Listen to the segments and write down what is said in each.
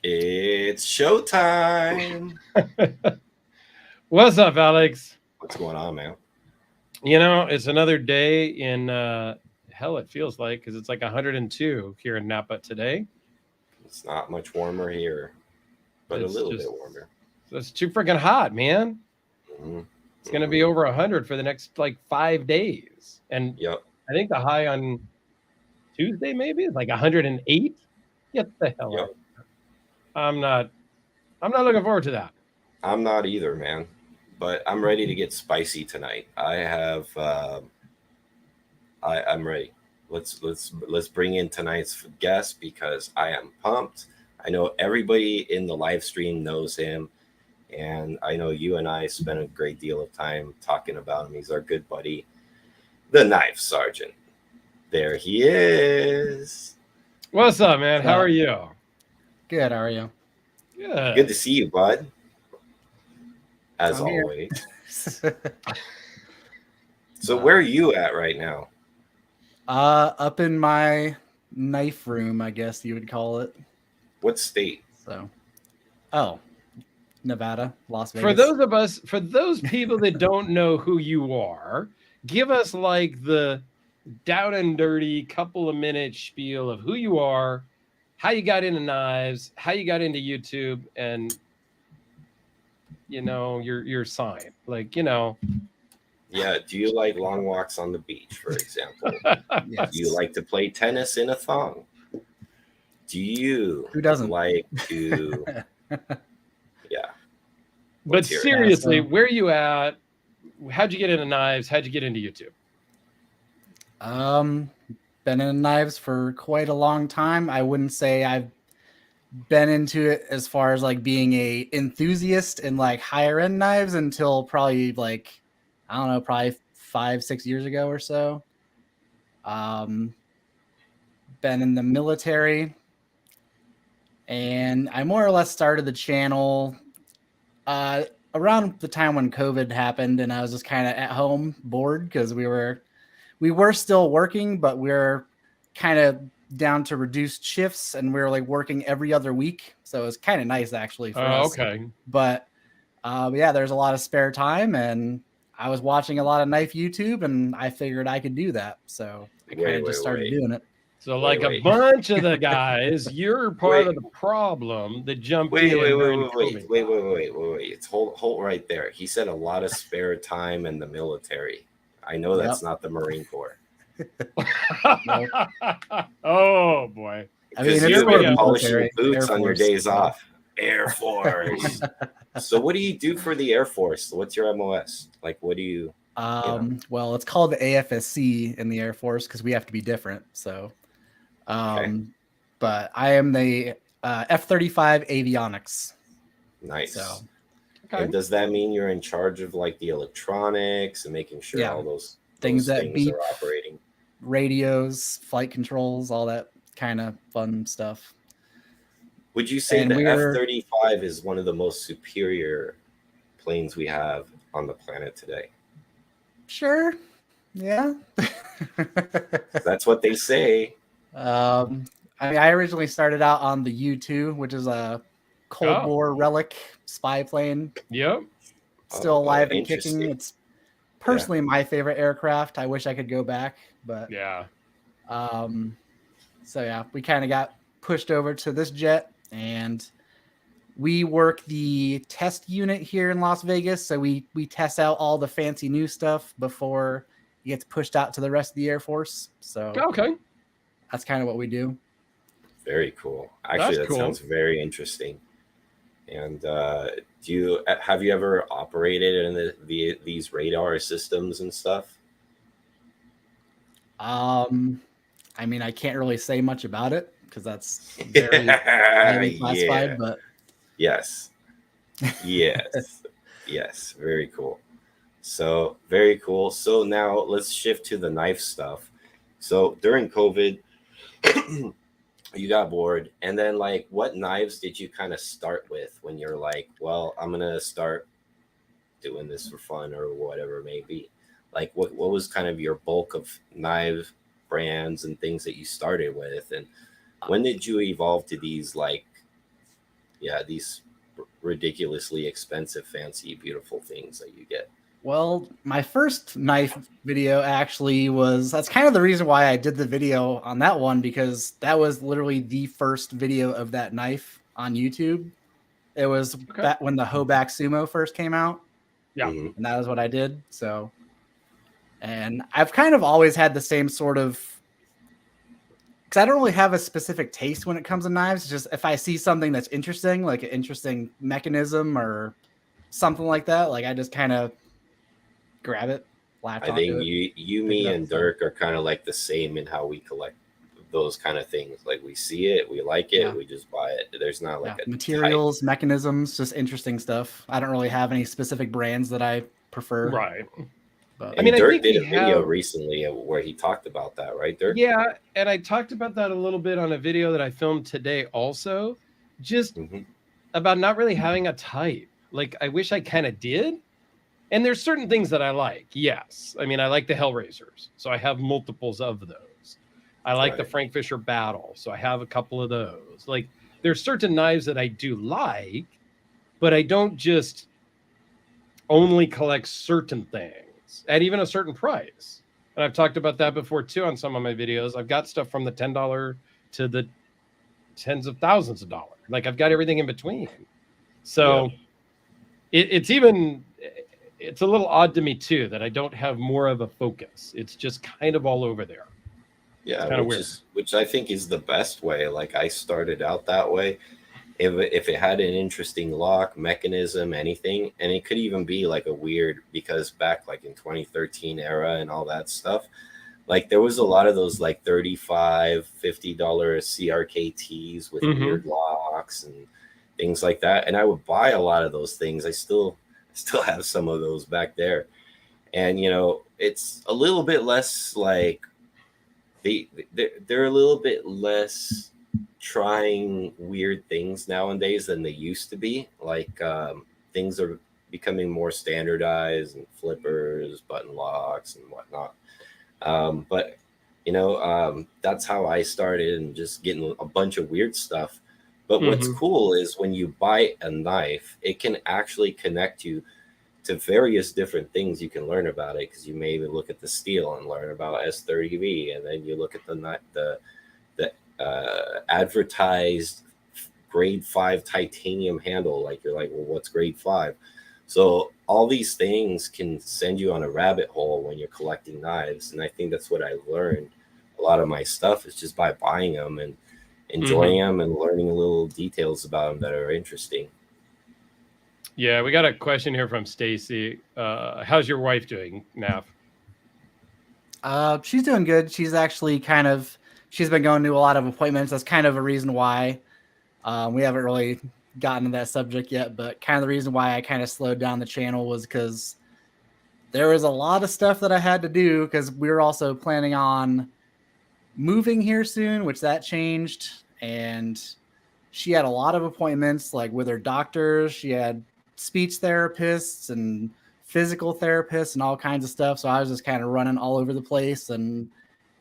It's showtime. What's up, Alex? What's going on, man? It's another day in hell. It feels like because it's like 102 here in Napa today. It's not much warmer here, but a It's little just bit warmer. it's too freaking hot, man. hmm It's gonna be over 100 for the next like 5 days, and Yep. I think the high on Tuesday maybe is like 108. Get the hell Yep. out! I'm not. I'm not looking forward to that. I'm not either, man. But I'm ready to get spicy tonight. I have. I'm ready. Let's bring in tonight's guest because I am pumped. I know everybody in the live stream knows him, and I know you and I spent a great deal of time talking about him. He's our good buddy, the Knaf Sergeant. There he is. What's up, man? How So, are you? good, how are you? Good Good. to see you, bud. As I'm here. always. So where are you at right now? Up in my knife room, I guess you would call it. What state? So, oh, Nevada, Las Vegas. For those people that don't know who you are, give us like the down and dirty couple of minute spiel of who you are, how you got into knives, how you got into YouTube, and your sign. Yeah, do you like long walks on the beach, for example? Yes. Do you like to play tennis in a thong? Do you Who doesn't? like to yeah. But Let's hear it. seriously, Yeah, so- where you at? How'd you get into knives? How'd you get into YouTube? Been in knives for quite a long time. I wouldn't say I've been into it as far as like being a enthusiast in like higher end knives until probably like I don't know, probably 5-6 years ago or so. Um, been in the military, and I more or less started the channel around the time when COVID happened, and I was just kind of at home bored because we were still working, but we are kind of down to reduced shifts, and we were like working every other week, so it was kind of nice actually for us. Okay. But yeah, there's a lot of spare time, and I was watching a lot of knife YouTube, and I figured I could do that, so I kind of just started doing it. So, Wait, like a wait. bunch of the guys, you're part Wait. of the problem that jumped Wait, in wait, wait, during wait, COVID. wait. It's hold right there. He said a lot of spare time in the military. I know that's not the Marine Corps. Oh boy. I mean, Because it's you've sort been of polishing military, boots Air on your Force, days so. off. Air Force. So what do you do for the Air Force? What's your MOS? Like, what do you? Well, it's called the AFSC in the Air Force because we have to be different. So, but I am the F-35 avionics. Nice. So, And does that mean you're in charge of like the electronics and making sure Yeah. all those Things that things beep. are operating? radios, flight controls, all that kind of fun stuff. Would you say And the we're- F-35 is one of the most superior planes we have on the planet today? Sure. Yeah. That's what they say. I mean, I originally started out on the U-2, which is a Cold War relic spy plane. Yep. Still alive and interesting. kicking. It's personally my favorite aircraft. I wish I could go back, but Yeah. so yeah, we kind of got pushed over to this jet, and we work the test unit here in Las Vegas. So we test out all the fancy new stuff before it gets pushed out to the rest of the Air Force. So Okay. that's kind of what we do. Very cool. Actually, that cool. sounds very interesting. And have you ever operated in these radar systems and stuff? I mean, I can't really say much about it because that's very highly classified, Yeah. but Yes. Yes. Very cool. So very cool. So now let's shift to the knife stuff. So during COVID, you got bored, and then like, what knives did you kind of start with when you're like, well, I'm gonna start doing this for fun or whatever it may be? Like, what was kind of your bulk of knife brands and things that you started with, and when did you evolve to these like yeah, these ridiculously expensive, fancy, beautiful things that you get. Well, my first knife video actually that's kind of the reason why I did the video on that one, because that was literally the first video of that knife on YouTube. It was back when the Hoback Sumo first came out. Yeah. Mm-hmm. And that was what I did. So, and I've kind of always had the same sort of, because I don't really have a specific taste when it comes to knives. It's just if I see something that's interesting, like an interesting mechanism or something like that, like I just kind of grab it. I think me, and Dirk are kind of like the same in how we collect those kind of things. Like we see it, we like it, we just buy it. There's not like a materials, mechanisms, just interesting stuff. I don't really have any specific brands that I prefer. Right. But, I mean, Dirk did a video recently where he talked about that, right, Dirk? Yeah, and I talked about that a little bit on a video that I filmed today also, just about not really having a type. Like, I wish I kind of did. And there's certain things that I like, yes. I mean, I like the Hellraisers, so I have multiples of those. I like the Frank Fisher Battle, so I have a couple of those. Like, there's certain knives that I do like, but I don't just only collect certain things at even a certain price. And I've talked about that before, too, on some of my videos. I've got stuff from the $10 to the tens of thousands of dollars. Like, I've got everything in between. So it's a little odd to me, too, that I don't have more of a focus. It's just kind of all over there. Yeah, which I think is the best way. Like, I started out that way. If it had an interesting lock, mechanism, anything, and it could even be like a weird, because back like in 2013 era and all that stuff, like there was a lot of those like $35, $50 CRKTs with weird locks and things like that. And I would buy a lot of those things. I still have some of those back there. And, you know, it's a little bit less like they're a little bit less trying weird things nowadays than they used to be. Like things are becoming more standardized, and flippers, button locks, and whatnot. But you know, that's how I started, and just getting a bunch of weird stuff. But what's cool is when you buy a knife, it can actually connect you to various different things you can learn about it, because you may even look at the steel and learn about S30V, and then you look at the advertised grade 5 titanium handle. Like, you're like, well, what's grade 5? So all these things can send you on a rabbit hole when you're collecting knives. And I think that's what I learned. A lot of my stuff is just by buying them and enjoying them and learning little details about them that are interesting. Yeah, we got a question here from Stacy. How's your wife doing, Knaf? She's doing good. She's actually she's been going to a lot of appointments. That's kind of a reason why we haven't really gotten to that subject yet, but kind of the reason why I kind of slowed down the channel was because there was a lot of stuff that I had to do, because we were also planning on moving here soon, which that changed. And she had a lot of appointments, like with her doctors. She had speech therapists and physical therapists and all kinds of stuff. So I was just kind of running all over the place. And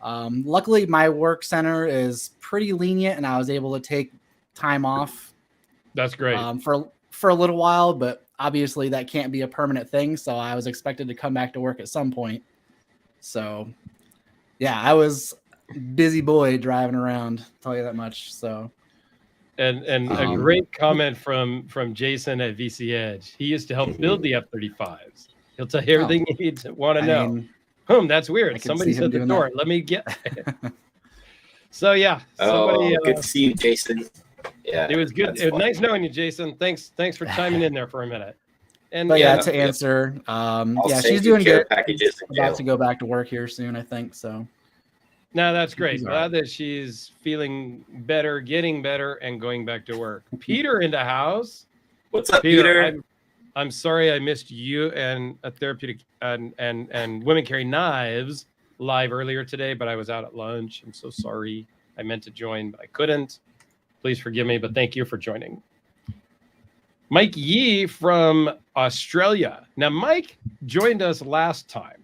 luckily my work center is pretty lenient, and I was able to take time off. That's great. For a little while, but obviously that can't be a permanent thing. So I was expected to come back to work at some point. So yeah, I was busy boy driving around, I'll tell you that much. So and a great comment from Jason at VC Edge. He used to help build the F-35s. He'll tell you everything you need to want to know. That's weird. Somebody's at the door. Let me get. So yeah. Good to see you, Jason. Yeah, it was good. It was nice knowing you, Jason. Thanks for chiming in there for a minute. And to answer, she's doing good. About to go back to work here soon, I think. So. No, that's great. Glad that she's feeling better, getting better, and going back to work. Peter in the house. What's up, Peter? I'm sorry I missed you and a therapeutic and Women Carry Knives live earlier today, but I was out at lunch. I'm so sorry. I meant to join, but I couldn't. Please forgive me, but thank you for joining. Mike Yee from Australia. Now, Mike joined us last time.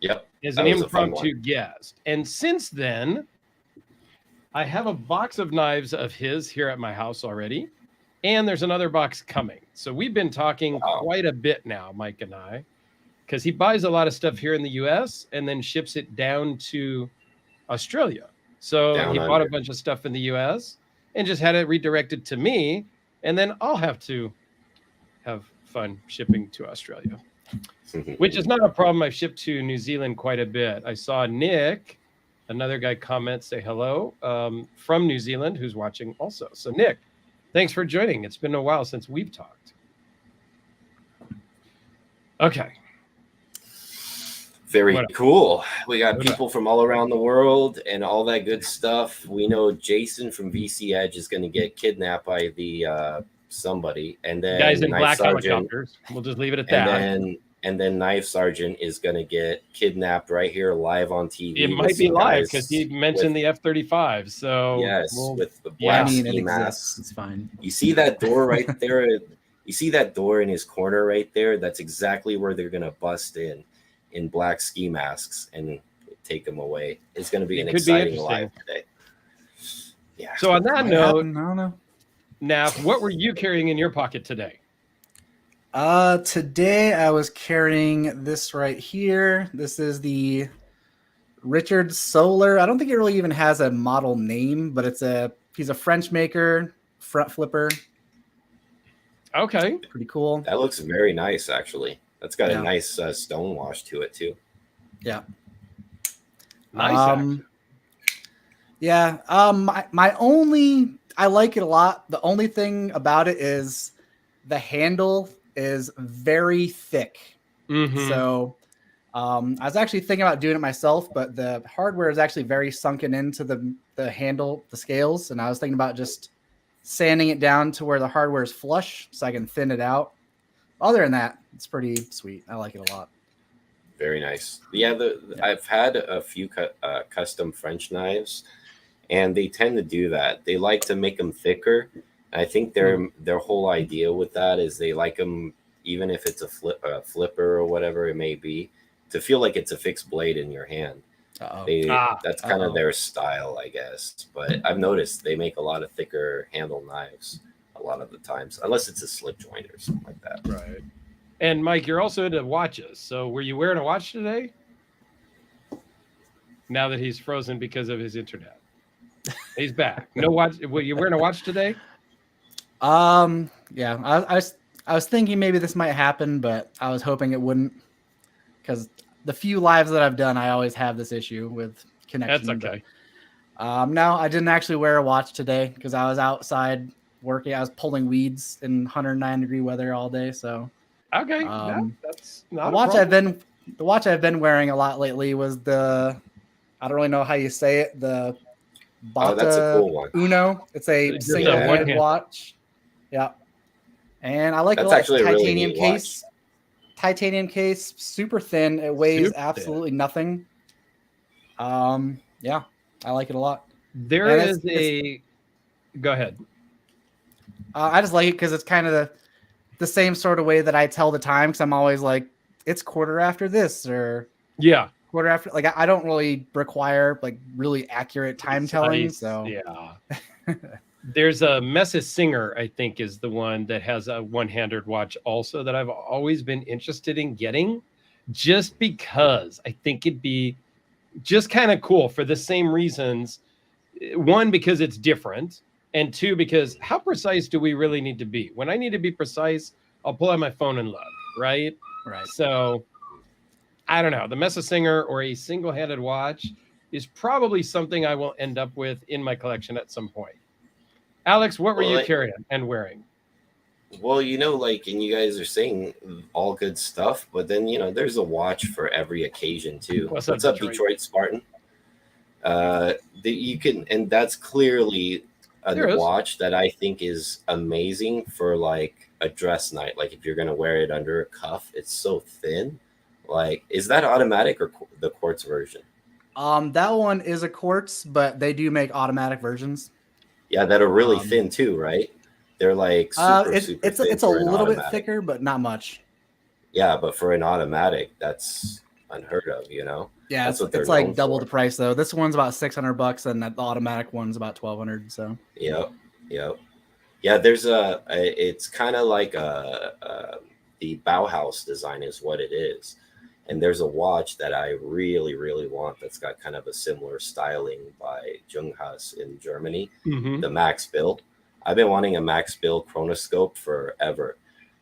Yep. As an impromptu guest. And since then, I have a box of knives of his here at my house already. and there's another box coming. So we've been talking Wow. quite a bit now, Mike and I, because he buys a lot of stuff here in the US and then ships it down to Australia. So Down he bought a under. bunch of stuff in the US and just had it redirected to me. And then I'll have to have fun shipping to Australia, which is not a problem. I've shipped to New Zealand quite a bit. I saw Nick, another guy, comment, say hello from New Zealand, who's watching also. So Nick, thanks for joining. It's been a while since we've talked. Okay. Very What up? cool. We got What up? people from all around the world and all that good stuff. We know Jason from VC Edge is going to get kidnapped by the somebody, and then Guys in Knaf black Sergeant, helicopters. We'll just leave it at that. and then Knaf Sergeant is going to get kidnapped right here live on TV. It with might be some live guys because he mentioned the F-35. So yes, we'll- with the yeah, I black mean, it ski exists. masks. It's fine. You see that door right there? You see that door in his corner right there? That's exactly where they're going to bust in black ski masks and take him away. It's going to be It an could be exciting interesting. live today. Yeah. So on that Might note, happen, I don't know. Knaf, what were you carrying in your pocket today? Today I was carrying this right here. This is the Richard Solar. I don't think it really even has a model name, but he's a French maker, front flipper. Okay. Pretty cool. That looks very nice, actually. That's got Yeah. a nice stone wash to it, too. Yeah. Nice. Yeah. My only, I like it a lot. The only thing about it is the handle is very thick. Mhm. So I was actually thinking about doing it myself, but the hardware is actually very sunken into the handle, the scales. And I was thinking about just sanding it down to where the hardware is flush so I can thin it out. Other than that, it's pretty sweet. I like it a lot. Very nice. Yeah, I've had a few custom French knives, and they tend to do that. They like to make them thicker. I think their whole idea with that is they like them, even if it's a flipper or whatever it may be, to feel like it's a fixed blade in your hand. That's kind of their style, I guess. But I've noticed they make a lot of thicker handle knives a lot of the times, unless it's a slip joint or something like that. Right. And Mike, you're also into watches. So were you wearing a watch today? Now that he's frozen because of his internet. He's back. No watch. Were you wearing a watch today? Yeah, I was thinking maybe this might happen, but I was hoping it wouldn't, because the few lives that I've done, I always have this issue with connection. That's okay. No, I didn't actually wear a watch today because I was outside working. I was pulling weeds in 109-degree weather all day. So Okay. That's not a problem. the watch I've been wearing a lot lately was I don't really know how you say it, the Bata That's a cool one. Uno. It's a Just a single-handed one-hand. watch. Yeah. And I like it a That's lot. actually a really Titanium neat case. Titanium case, super thin. It weighs Super thin. absolutely nothing. Yeah, I like it a lot. There And is a. Go ahead. I just like it because it's kind of the same sort of way that I tell the time, because I'm always like, it's quarter after this or Yeah. quarter after. Like I don't really require like really accurate time telling. Precise, So yeah. There's a Mesa Singer, I think, is the one that has a one-handed watch also that I've always been interested in getting, just because I think it'd be just kind of cool for the same reasons. One, because it's different, and two, because how precise do we really need to be? When I need to be precise, I'll pull out my phone and look, right? right. So I don't know. The Mesa Singer or a single-handed watch is probably something I will end up with in my collection at some point. Alex, what were you carrying and wearing? Well, and you guys are saying all good stuff, but then, there's a watch for every occasion too. What's What's up, up, Detroit Spartan? And that's clearly a watch that I think is amazing for like a dress night. Like if you're going to wear it under a cuff, it's so thin. Like, is that automatic or the quartz version? That one is a quartz, but they do make automatic versions. Yeah, that are really thin too, right? They're like super thin. It's a little bit thicker, but not much. Yeah, but for an automatic, that's unheard of, Yeah, That's what they're it's like known double for. the price though. This one's about $600, and the automatic one's about $1,200. So Yep. Yeah, it's kind of like the Bauhaus design is what it is. And there's a watch that I really, really want that's got kind of a similar styling by Junghas in Germany, Mm-hmm. the Max Bill. I've been wanting a Max Bill chronoscope forever.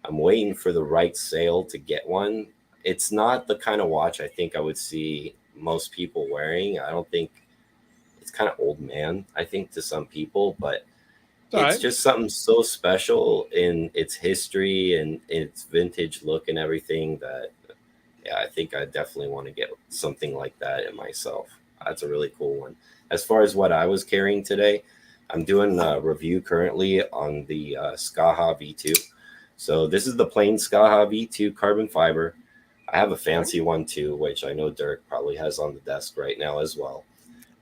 I'm waiting for the right sale to get one. It's not the kind of watch I think I would see most people wearing. I don't think it's kind of old man, I think, to some people, but All it's right. just something so special in its history and its vintage look and everything that, yeah, I think I definitely want to get something like that in myself. That's a really cool one. As far as what I was carrying today, I'm doing a review currently on the Skaha V2. So this is the plain Skaha V2 carbon fiber. I have a fancy one too, which I know Dirk probably has on the desk right now as well.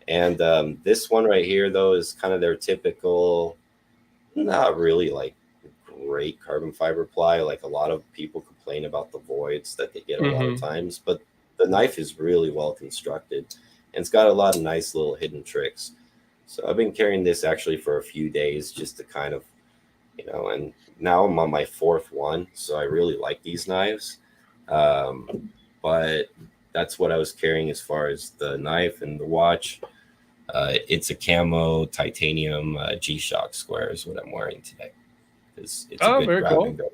And this one right here, though, is kind of their typical, not really like great carbon fiber ply. Like a lot of people complain about the voids that they get a lot of Mm-hmm. times, but the knife is really well constructed and it's got a lot of nice little hidden tricks. So I've been carrying this actually for a few days just to kind of, and now I'm on my fourth one. So I really like these knives. But that's what I was carrying as far as the knife and the watch. It's a camo titanium G-Shock square is what I'm wearing today. It's a Oh, good very grab cool. and go.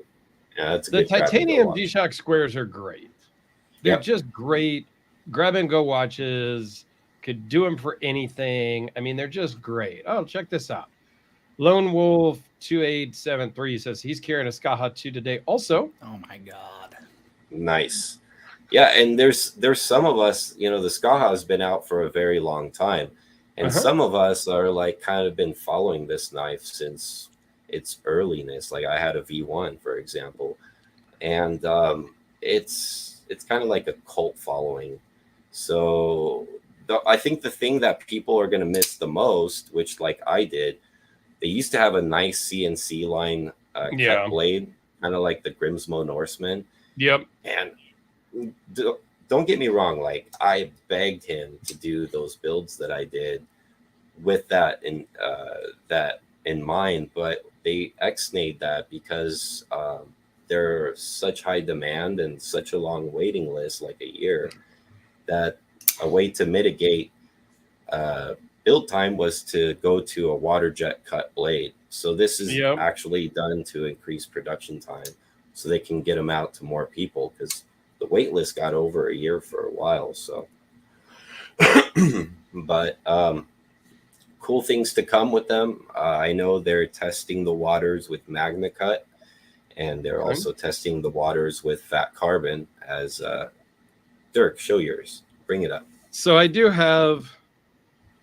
Yeah, it's a The good grab and go titanium watch. G-Shock squares are great. They're Yep. just great grab and go watches. Could do them for anything. I mean, they're just great. Oh, check this out. Lone Wolf 2873 says he's carrying a Skaha 2 today. Also, Oh my god. Nice. Yeah, and there's some of us, the Skaha has been out for a very long time. And some of us are like kind of been following this knife since its earliness. Like I had a V1, for example. And it's kind of like a cult following. So I think the thing that people are going to miss the most, which like I did, they used to have a nice CNC line Yeah. cut blade, kind of like the Grimsmo Norseman. yep. And don't get me wrong, like I begged him to do those builds that I did with that in mind, but they ex-nayed that because they're such high demand and such a long waiting list, like a year, that a way to mitigate build time was to go to a water jet cut blade. So this is Yep. actually done to increase production time so they can get them out to more people because the wait list got over a year for a while. So, but cool things to come with them. I know they're testing the waters with Magna Cut, and they're Okay. also testing the waters with fat carbon. As Dirk, show yours. Bring it up. So I do have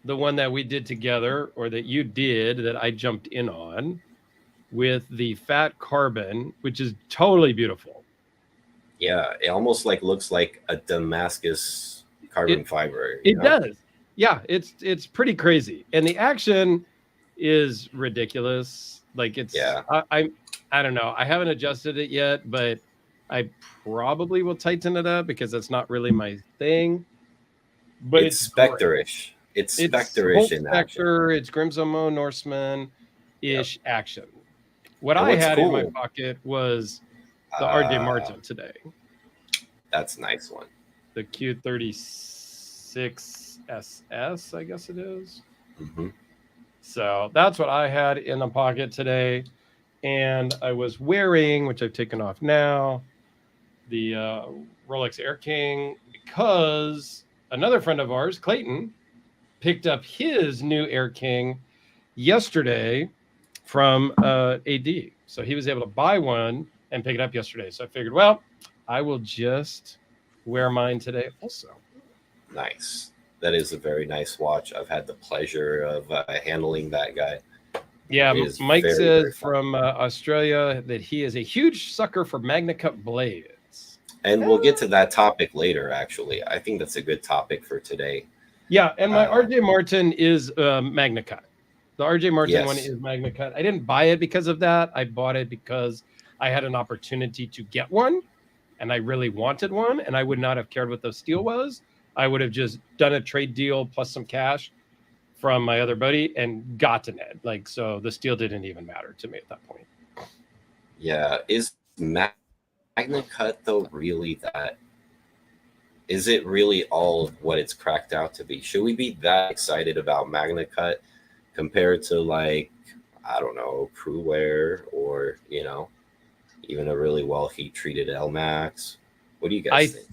the one that we did together, or that you did, that I jumped in on with the fat carbon, which is totally beautiful. Yeah, it almost like looks like a Damascus carbon fiber. It does. Yeah, it's pretty crazy, and the action is ridiculous. Like it's Yeah. I don't know. I haven't adjusted it yet, but I probably will tighten it up because that's not really my thing. But It's it's great. Spectre-ish. It's It's Spectre-ish Bolt in action. Spectre, it's Grimsmo Norseman-ish action. What And I what's had in my cool- pocket was the RJ Ah, Martin today, That's a nice one. the Q36SS, I guess it is. Mm-hmm. So that's what I had in the pocket today. And I was wearing, which I've taken off now, the Rolex Air King, because another friend of ours, Clayton, picked up his new Air King yesterday from AD. So he was able to buy one and pick it up yesterday. So I figured, well, I will just wear mine today also. Nice. That is a very nice watch. I've had the pleasure of handling that guy. Yeah, It is Mike very, says very fun. from Australia that he is a huge sucker for Magna Cut blades. And we'll get to that topic later, actually. I think that's a good topic for today. Yeah, and my RJ Martin is Magna Cut. The RJ Martin Yes. one is Magna Cut. I didn't buy it because of that. I bought it because I had an opportunity to get one, and I really wanted one, and I would not have cared what the steel was. I would have just done a trade deal plus some cash from my other buddy and got to Ned. Like, so the steel didn't even matter to me at that point. Yeah. Is Magna Cut though really that? Is it really all of what it's cracked out to be? Should we be that excited about Magna Cut compared to like, I don't know, Crewwear or, you know, even a really well heat treated LMAX? What do you guys think?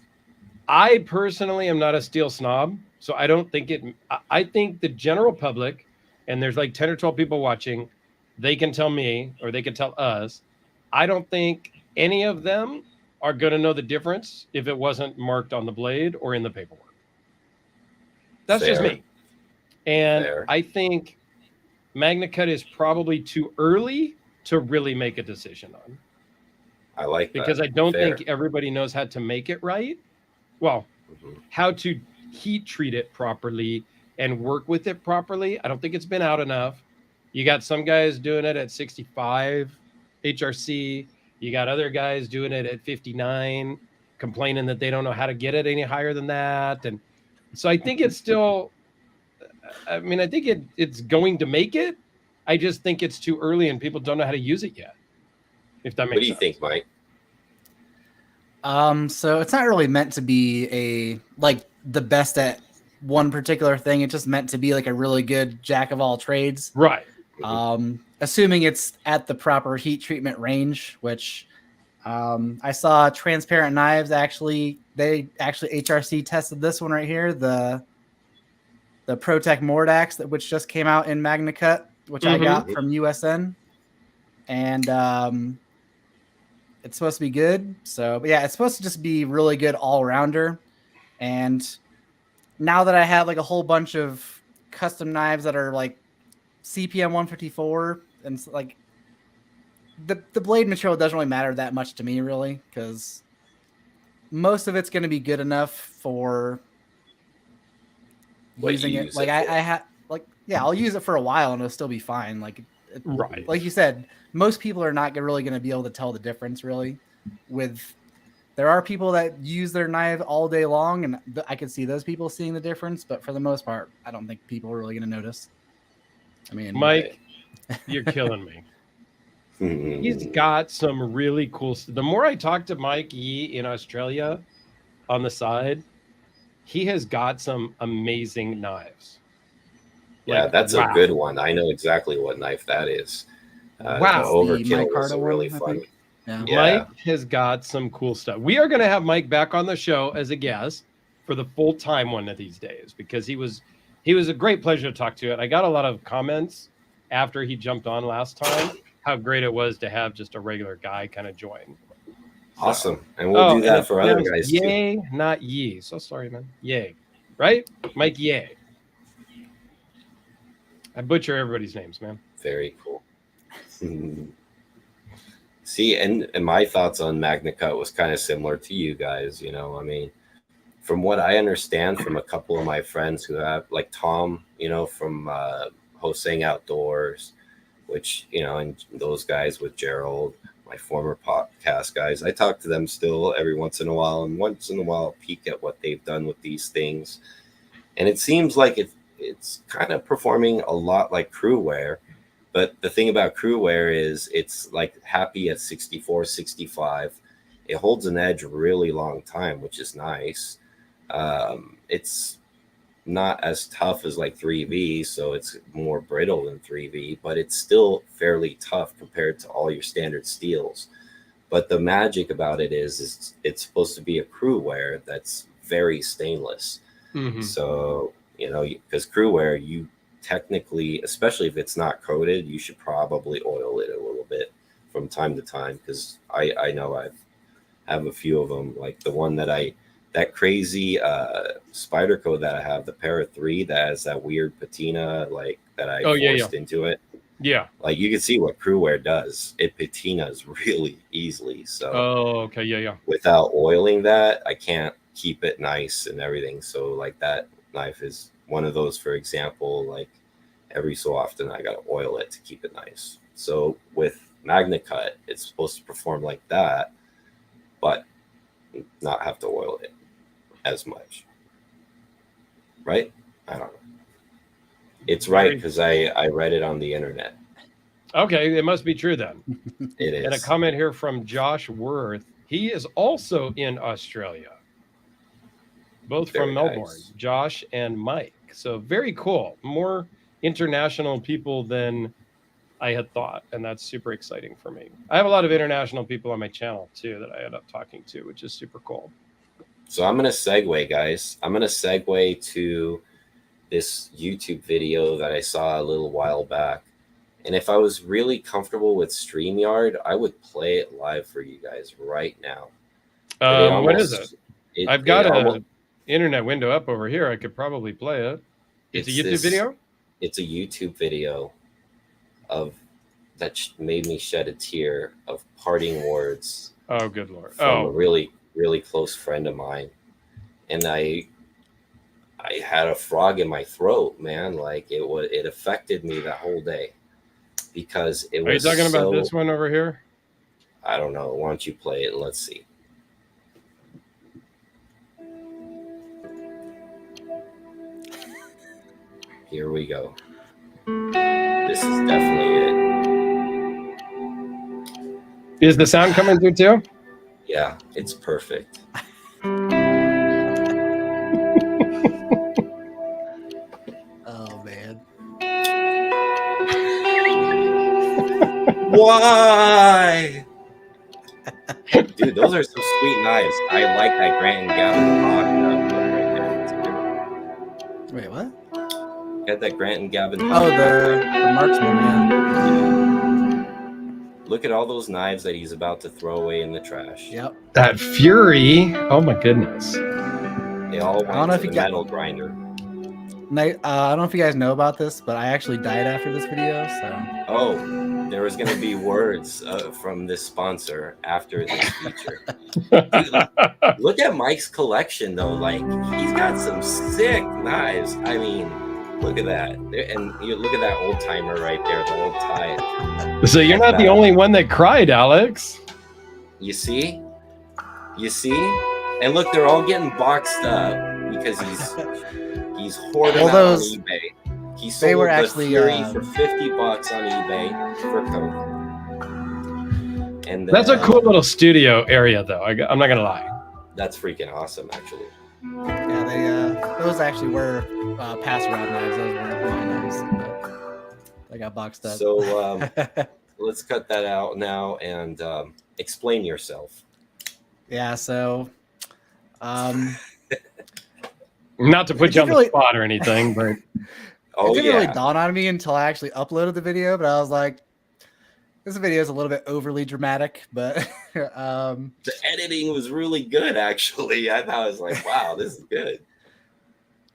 I personally am not a steel snob, so I don't think it. I think the general public, and there's like 10 or 12 people watching, they can tell me or they can tell us. I don't think any of them are going to know the difference if it wasn't marked on the blade or in the paperwork. That's just me. And I think Magna Cut is probably too early to really make a decision on. I like that. Because I don't think everybody knows how to make it right. Well, how to heat treat it properly and work with it properly. I don't think it's been out enough. You got some guys doing it at 65 HRC. You got other guys doing it at 59, complaining that they don't know how to get it any higher than that. And so I think it's still, I mean, I think it's going to make it. I just think it's too early and people don't know how to use it yet. If that makes sense. What do you think, Mike? So it's not really meant to be the best at one particular thing. It's just meant to be like a really good jack of all trades. Right. Assuming it's at the proper heat treatment range, which I saw Transparent Knives they actually HRC tested this one right here, the ProTech Mordax which just came out in Magna Cut, which I got from USN, and it's supposed to be good. So, but yeah, it's supposed to just be really good all rounder. And now that I have like a whole bunch of custom knives that are like CPM 154, and like the blade material doesn't really matter that much to me, really, because most of it's going to be good enough for using it. Like I have, like, yeah, I'll use it for a while and it'll still be fine. Like, right. Like you said, most people are not really going to be able to tell the difference, really. There are people that use their knife all day long, and I could see those people seeing the difference. But for the most part, I don't think people are really going to notice. I mean, Mike, you're killing me. He's got some really cool stuff. The more I talk to Mike Yee in Australia on the side, he has got some amazing knives. Yeah, that's a good one. I know exactly what knife that is. Wow. The Overkill was really fun. Yeah. Mike has got some cool stuff. We are going to have Mike back on the show as a guest for the full-time one of these days, because he was a great pleasure to talk to. And I got a lot of comments after he jumped on last time, how great it was to have just a regular guy kind of join. Awesome. And we'll do that for other guys too. Yay, not Yee. So sorry, man. Yay. Right? Mike Yay. I butcher everybody's names, man. Very cool. See, and my thoughts on Magna Cut was kind of similar to you guys. You know, I mean, from what I understand from a couple of my friends who have, like Tom, you know, from Hosang Outdoors, which, you know, and those guys with Gerald, my former podcast guys, I talk to them still every once in a while, and once in a while peek at what they've done with these things. And it seems like it's kind of performing a lot like Crewwear. But the thing about Crewwear is it's like happy at 64, 65. It holds an edge really long time, which is nice. It's not as tough as like 3V, so it's more brittle than 3V, but it's still fairly tough compared to all your standard steels. But the magic about it is it's supposed to be a Crewwear that's very stainless. So, you know, because Crewwear, you technically, especially if it's not coated, you should probably oil it a little bit from time to time, because I know I have a few of them, like the one that crazy spider coat that I have, the Para 3 that has that weird patina, like that I forced into it. Yeah. Like you can see what Crewwear does. It patinas really easily. So without oiling that, I can't keep it nice and everything. So like that knife is one of those, for example, like every so often I got to oil it to keep it nice. So with Magna Cut, it's supposed to perform like that, but not have to oil it as much. Right? I don't know. It's right because I read it on the internet. Okay, it must be true then. It is. And a comment here from Josh Worth. He is also in Australia. Both Very from Melbourne, nice. Josh and Mike. So very cool. More international people than I had thought, and that's super exciting for me. I have a lot of international people on my channel too that I end up talking to, which is super cool. So I'm gonna segue, guys. I'm gonna segue to this YouTube video that I saw a little while back. And if I was really comfortable with StreamYard, I would play it live for you guys right now. What is it? I've got an internet window up over here. I could probably play it. It's a YouTube video? It's a YouTube video of that made me shed a tear of parting words. Oh, good Lord. From a really, really close friend of mine. And I had a frog in my throat, man. Like it affected me that whole day because it was. Are you talking about this one over here? I don't know. Why don't you play it? Let's see. Here we go. This is definitely it. Is the sound coming through too? Yeah, it's perfect. Oh man. Why? Dude, those are some sweet knives. I like that Grant and Gavin Hawk right there. It's good. Wait, what? Got that Grant and Gavin Oh, Hawk. the marksman, yeah. Look at all those knives that he's about to throw away in the trash. Yep. That Fury. Oh my goodness. They all went to the metal grinder. I don't know if you guys know about this, but I actually died after this video, so. Oh, there was going to be words from this sponsor after this feature. Dude, look at Mike's collection, though. Like, he's got some sick knives. I mean, look at that. And you look at that old timer right there, the old tie. So you're not the only one that cried, Alex. You see? You see? And look, they're all getting boxed up because he's hoarding out on eBay. He sold the Fury for $50 on eBay for Cody. And that's a cool little studio area, though. I'm not gonna lie. That's freaking awesome, actually. Yeah, those actually were pass around knives. Those weren't really knives, but they got boxed up. So let's cut that out now and explain yourself. Yeah. So. Not to put you on the spot or anything, but it didn't really dawn on me until I actually uploaded the video. But I was like, this video is a little bit overly dramatic. But the editing was really good, actually. I was like, wow, this is good.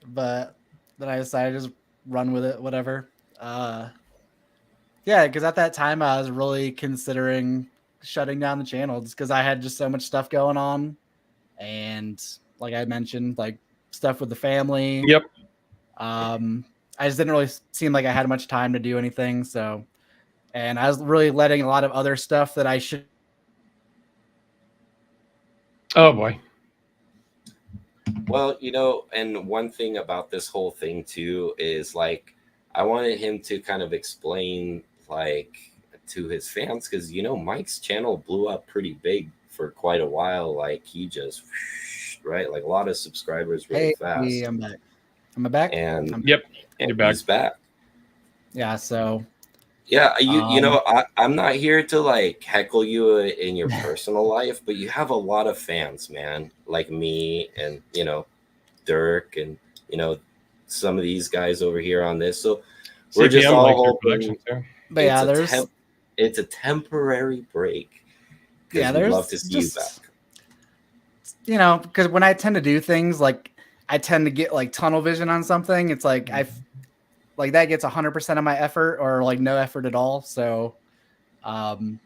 But then I decided to just run with it, whatever. Yeah, because at that time I was really considering shutting down the channel just because I had just so much stuff going on. And like I mentioned, like stuff with the family. Yep. I just didn't really seem like I had much time to do anything. So, and I was really letting a lot of other stuff that I should. Oh boy. Well, you know, and one thing about this whole thing too is like, I wanted him to kind of explain like to his fans, because, you know, Mike's channel blew up pretty big for quite a while. Like he just, right? Like a lot of subscribers really fast. Hey, I'm back. Am I back? And yep, and you're back. he's back. Yeah. So. Yeah, you know, I'm not here to like heckle you in your personal life, but you have a lot of fans, man, like me and, you know, Dirk and, you know, some of these guys over here on this. So we're just all hoping. But yeah, it's a temporary break. Yeah, we'd love to see you back. You know, because when I tend to do things like I tend to get like tunnel vision on something, it's like like that gets 100% of my effort or like no effort at all. So, and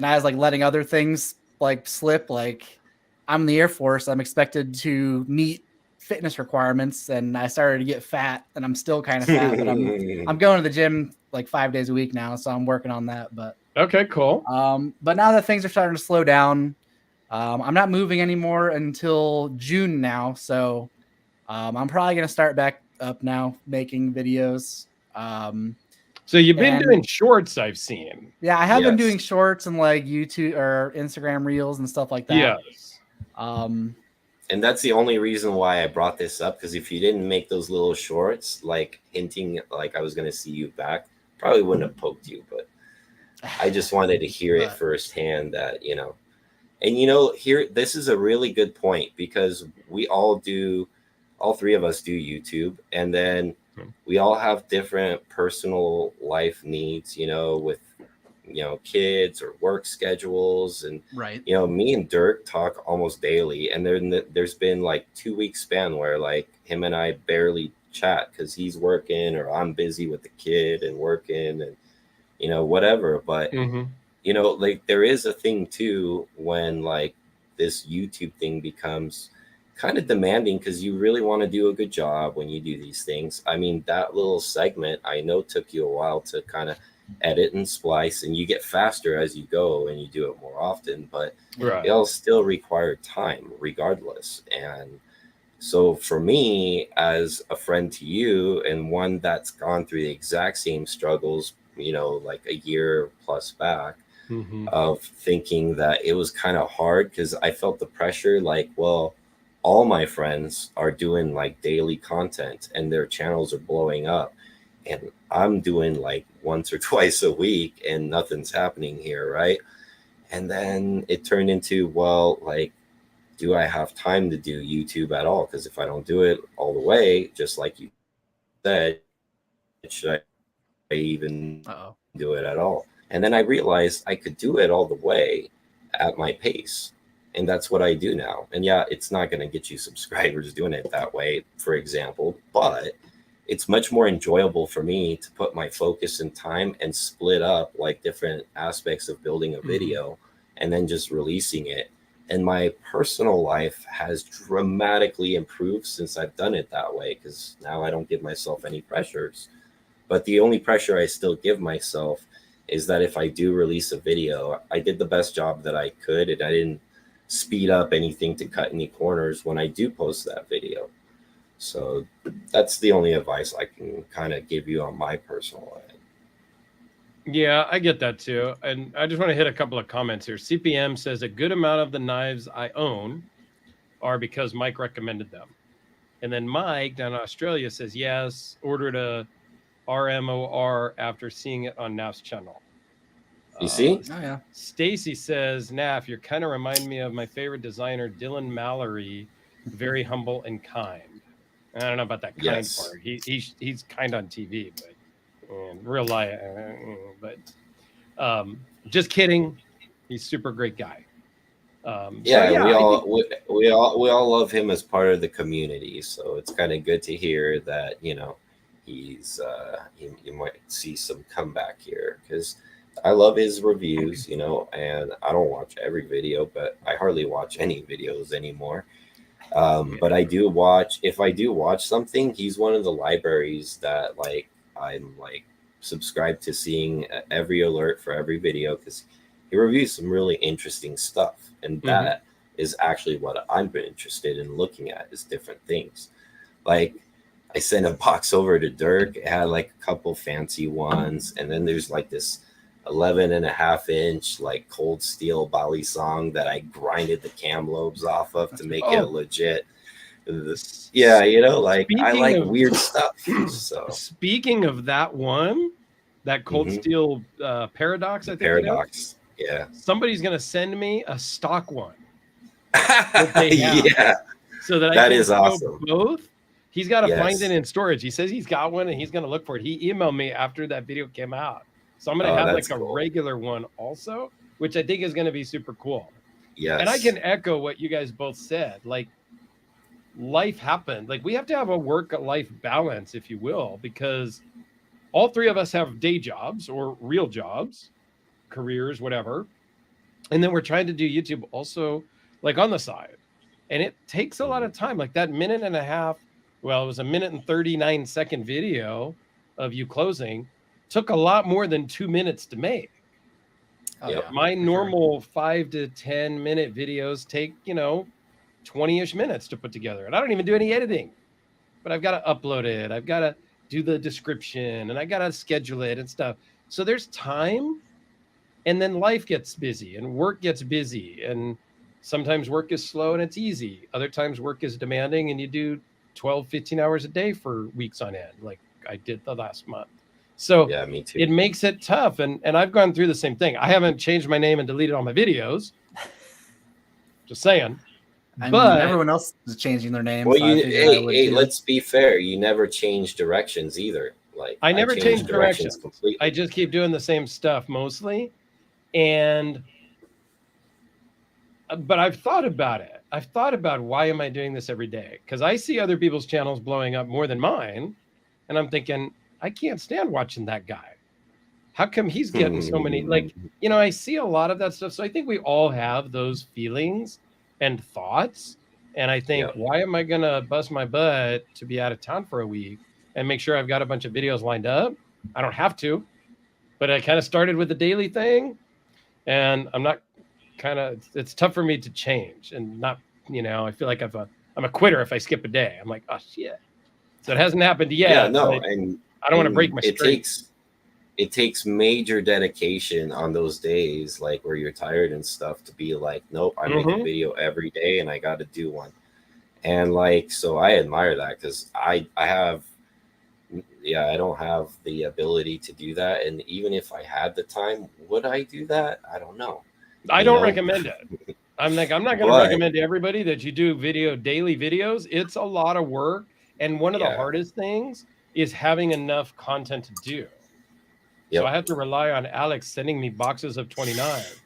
I was like letting other things like slip. Like I'm in the Air Force. I'm expected to meet fitness requirements, and I started to get fat, and I'm still kind of fat, but I'm going to the gym like 5 days a week now. So I'm working on that, but okay, cool. But now that things are starting to slow down, I'm not moving anymore until June now. So, I'm probably going to start back up now making videos. So you've been And- doing shorts, I've seen. Yeah, I have been Yes. doing shorts and like YouTube or Instagram reels and stuff like that. Yes. And that's the only reason why I brought this up, because if you didn't make those little shorts, like hinting like I was going to see you back, probably wouldn't have poked you. But I just wanted to hear it But- firsthand that, and here, this is a really good point, because we all three of us do YouTube, and then we all have different personal life needs, with kids or work schedules, and Right. me and Dirk talk almost daily, and there's been like 2 week span where like him and I barely chat because he's working or I'm busy with the kid and working and whatever. But Mhm. like there is a thing too when like this YouTube thing becomes kind of demanding, because you really want to do a good job when you do these things. I mean, that little segment I know took you a while to kind of edit and splice, and you get faster as you go and you do it more often, but Right. it'll still require time regardless. And so for me, as a friend to you and one that's gone through the exact same struggles, like a year plus back, Mhm. of thinking that it was kind of hard, because I felt the pressure like, well, all my friends are doing like daily content and their channels are blowing up, and I'm doing like once or twice a week and nothing's happening here, right? And then it turned into, well, like, do I have time to do YouTube at all? Because if I don't do it all the way, just like you said, should I even Uh-oh. do it at all? And then I realized I could do it all the way at my pace. And that's what I do now. And yeah, it's not going to get you subscribers doing it that way, for example, but it's much more enjoyable for me to put my focus and time and split up like different aspects of building a video and then just releasing it. And my personal life has dramatically improved since I've done it that way, because now I don't give myself any pressures. But the only pressure I still give myself is that if I do release a video, I did the best job that I could, and I didn't speed up anything to cut any corners when I do post that video. So that's the only advice I can kind of give you on my personal end. Yeah, I get that too. And I just want to hit a couple of comments here. CPM says a good amount of the knives I own are because Mike recommended them. And then Mike down in Australia says, yes, ordered a RMOR after seeing it on Knaf's channel. You see? Oh yeah. Stacy says, Knaf, you kind of remind me of my favorite designer, Dylan Mallory, very humble and kind. I don't know about that kind Yes. part. He's kind on TV, but real life. But just kidding. He's a super great guy. Yeah, so we all love him as part of the community. So it's kind of good to hear that he's you might see some comeback here, because I love his reviews, and I don't watch every video, but I hardly watch any videos anymore. But I do watch, if I do watch something, he's one of the libraries that like I'm like subscribed to seeing every alert for every video, because he reviews some really interesting stuff, and that is actually what I'm interested in looking at, is different things. Like I sent a box over to Dirk, it had like a couple fancy ones, and then there's like this 11.5-inch like cold steel Bali song that I grinded the cam lobes off of to make it legit. Yeah, like I like weird stuff. So speaking of that one, that cold steel paradox, I think paradox. Yeah. Somebody's gonna send me a stock one. Yeah. So that I can is awesome. Both. He's got to find it in storage. He says he's got one and he's gonna look for it. He emailed me after that video came out. So I'm gonna have like a regular one also, which I think is gonna be super cool. Yes. And I can echo what you guys both said. Like life happened. Like we have to have a work-life balance, if you will, because all three of us have day jobs or real jobs, careers, whatever. And then we're trying to do YouTube also like on the side. And it takes a lot of time. Like that minute and a half, well, it was a minute and 39-second video of you closing, took a lot more than 2 minutes to make. My normal 5 to 10 minute videos take, 20-ish minutes to put together. And I don't even do any editing, but I've got to upload it. I've got to do the description and I got to schedule it and stuff. So there's time, and then life gets busy and work gets busy. And sometimes work is slow and it's easy. Other times work is demanding and you do 12, 15 hours a day for weeks on end, like I did the last month. So Yeah, me too. it makes it tough. And I've gone through the same thing. I haven't changed my name and deleted all my videos. Just saying. I But mean, everyone else is changing their names. Well, so I figured I would hey, too. let's be fair. You never change directions either. Like I never changed directions. completely. I just keep doing the same stuff mostly. And but I've thought about it. I've thought about why am I doing this every day? Because I see other people's channels blowing up more than mine. And I'm thinking, I can't stand watching that guy. How come he's getting so many? Like, you know, I see a lot of that stuff. So I think we all have those feelings and thoughts. And I think, why am I going to bust my butt to be out of town for a week and make sure I've got a bunch of videos lined up? I don't have to. But I kind of started with the daily thing. And I'm not it's tough for me to change and not, you know, I feel like I'm a quitter if I skip a day. I'm like, oh, shit. So it hasn't happened yet. Yeah, no. And I don't want to break my streak. It takes major dedication on those days, like where you're tired and stuff, to be like, nope, I make a video every day and I got to do one. And like, so I admire that because I don't have the ability to do that. And even if I had the time, would I do that? I don't know. I don't recommend it. I'm not going to recommend to everybody that you do daily videos. It's a lot of work. And one of the hardest things is having enough content to do. So I have to rely on Alex sending me boxes of 20 knives.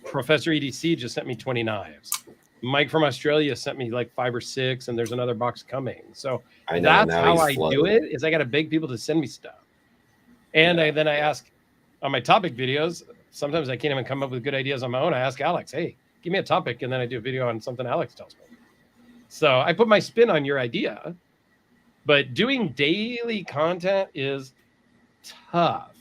Professor EDC just sent me 20 knives. Mike from Australia sent me like 5 or 6, and there's another box coming. So that's how I do it, is I got to beg people to send me stuff. And then I ask on my topic videos, sometimes I can't even come up with good ideas on my own. I ask Alex, hey, give me a topic, and then I do a video on something Alex tells me. So I put my spin on your idea, but doing daily content is tough.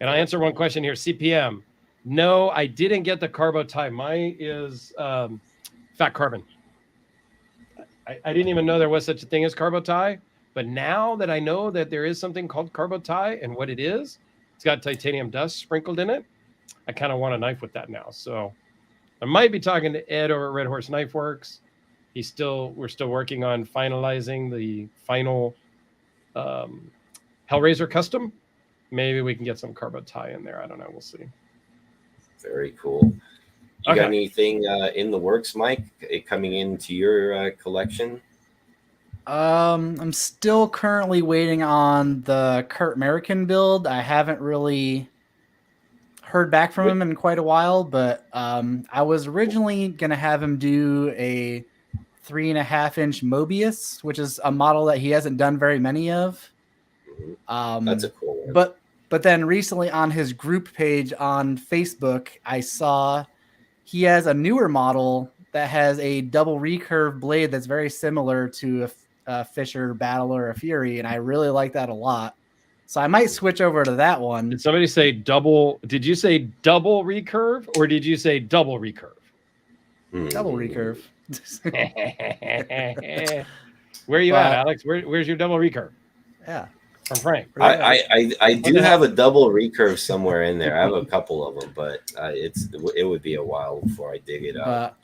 And I answer one question here, CPM. No, I didn't get the carbo tie. Mine is fat carbon. I didn't even know there was such a thing as carbo tie, but now that I know that there is something called carbo tie and what it is, it's got titanium dust sprinkled in it. I kind of want a knife with that now. So I might be talking to Ed over at Red Horse Knife Works. We're still working on finalizing the final Hellraiser custom. Maybe we can get some carbo tie in there. I don't know. We'll see. Very cool. You got anything in the works, Mike, coming into your collection? I'm still currently waiting on the Kurt American build. I haven't really heard back from him in quite a while, but I was originally going to have him do a 3.5-inch Mobius, which is a model that he hasn't done very many of. That's a cool one. But then recently on his group page on Facebook, I saw he has a newer model that has a double recurve blade that's very similar to a Fisher Battle or a Fury, and I really like that a lot. So I might switch over to that one. Did somebody say double? Did you say double recurve or did you say double recurve? Double recurve. Where are you at, Alex? Where's your double recurve? Yeah. From Frank. I do have a double recurve somewhere in there. I have a couple of them, but it would be a while before I dig it up.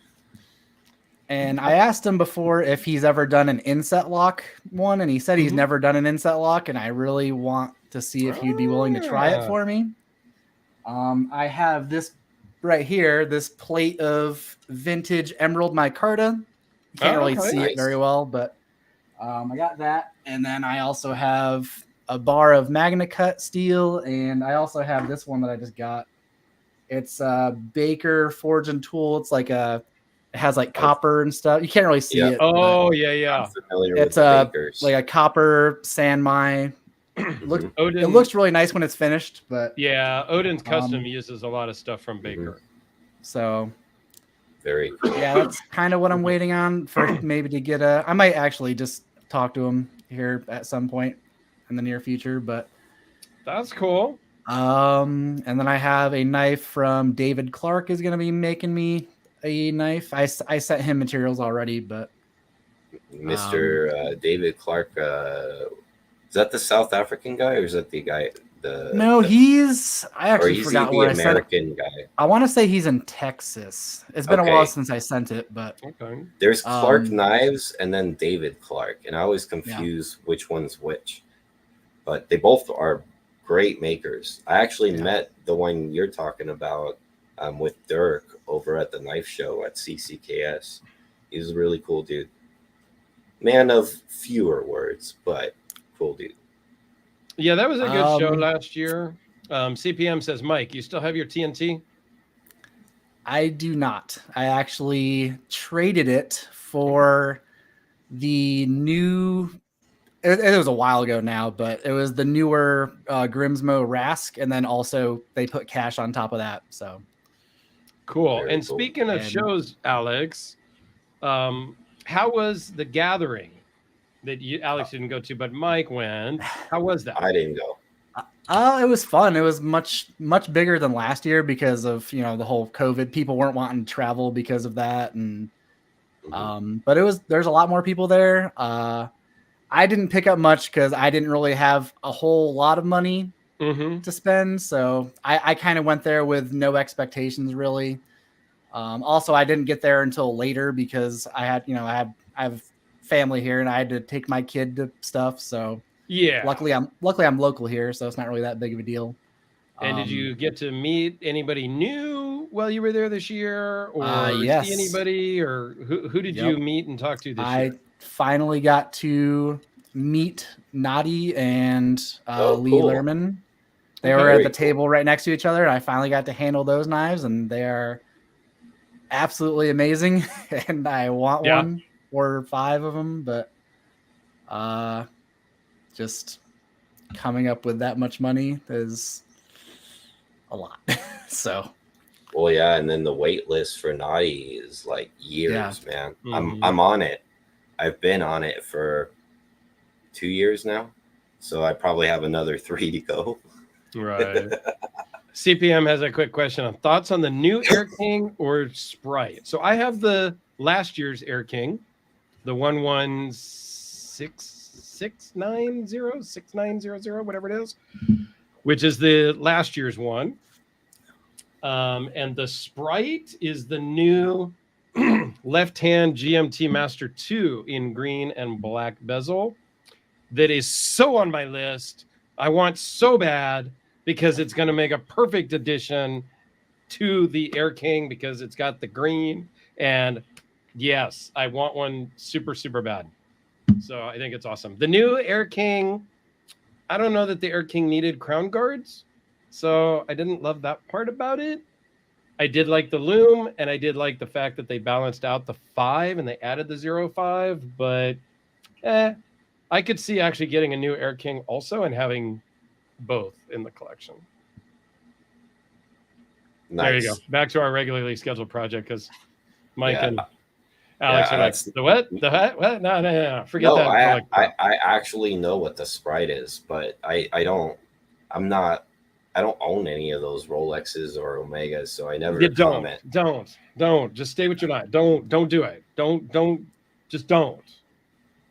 And I asked him before if he's ever done an inset lock one, and he said he's never done an inset lock, and I really want to see if he'd be willing to try it for me. I have this right here, this plate of vintage emerald micarta. You can't really see it very well, but I got that. And then I also have a bar of Magna Cut steel, and I also have this one that I just got. It's a Baker Forge and Tool. It's like it has like copper and stuff. You can't really see it. Oh, yeah. I'm familiar it's with like a copper Sanmai. It looks really nice when it's finished, but yeah, Odin's Custom uses a lot of stuff from Baker. So very cool. Yeah, that's kind of what I'm waiting on for maybe to get I might actually just talk to him here at some point in the near future, but that's cool. And then I have a knife from David Clark is going to be making me a knife. I sent him materials already, but Mr. David Clark, Is that the South African guy, or is that the guy No, the I or actually is he forgot the where I sent it. American guy? I want to say he's in Texas. It's been a while Okay. since I sent it, but Okay. There's Clark um, Knives and then David Clark, and I always yeah. confuse which one's which. But they both are great makers. I actually Yeah. met the one you're talking about with Dirk over at the knife show at CCKS. He was a really cool dude. Man of fewer words, but cool dude. Yeah, that was a good show Um, last year. CPM says, Mike, you still have your TNT? I do not. I actually traded it for the new. It was a while ago now, but it was the newer Grimsmo Rask, and then also they put cash on top of that. So Cool. Very And cool. speaking of And- shows, Alex, how was the gathering that Alex didn't go to, but Mike went? How was that? I didn't go. it was fun. It was much bigger than last year because of the whole COVID. People weren't wanting to travel because of that, and but there's a lot more people there. I didn't pick up much because I didn't really have a whole lot of money Mm-hmm. to spend, so I kind of went there with no expectations really. Also, I didn't get there until later because I have family here and I had to take my kid to stuff. So Yeah. luckily I'm local here, so it's not really that big of a deal. And did you get to meet anybody new while you were there this year, or Yes. see anybody, or who did you meet and talk to this I year? finally got to meet Nadi and Lee cool. Lerman. They Okay. were at Very the table right next to each other, and I finally got to handle those knives, and they are absolutely amazing. And I want Yeah. one or 5 of them, but just coming up with that much money is a lot. So Well, yeah, and then the wait list for Naughty is like years, man. Mhm. I'm on it. I've been on it for 2 years now, so I probably have another 3 to go. Right. CPM has a quick question on thoughts on the new Air King or Sprite. So I have the last year's Air King, the 1166906900, whatever it is, which is the last year's one. And the Sprite is the new left-hand GMT Master 2 in green and black bezel. That is so on my list. I want so bad because it's going to make a perfect addition to the Air King because it's got the green. And yes, I want one super, super bad. So I think it's awesome. The new Air King, I don't know that the Air King needed crown guards. So I didn't love that part about it. I did like the loom, and I did like the fact that they balanced out the 5 and they added the 0.5, but I could see actually getting a new Air King also and having both in the collection. Nice. There you go. Back to our regularly scheduled project because Mike and Alex are like, that's- the what? The what? What? No. Forget No, that. I actually know what the Sprite is, but I don't own any of those Rolexes or Omegas, so I never comment. Don't. Just stay with your line. Don't do it. Just don't.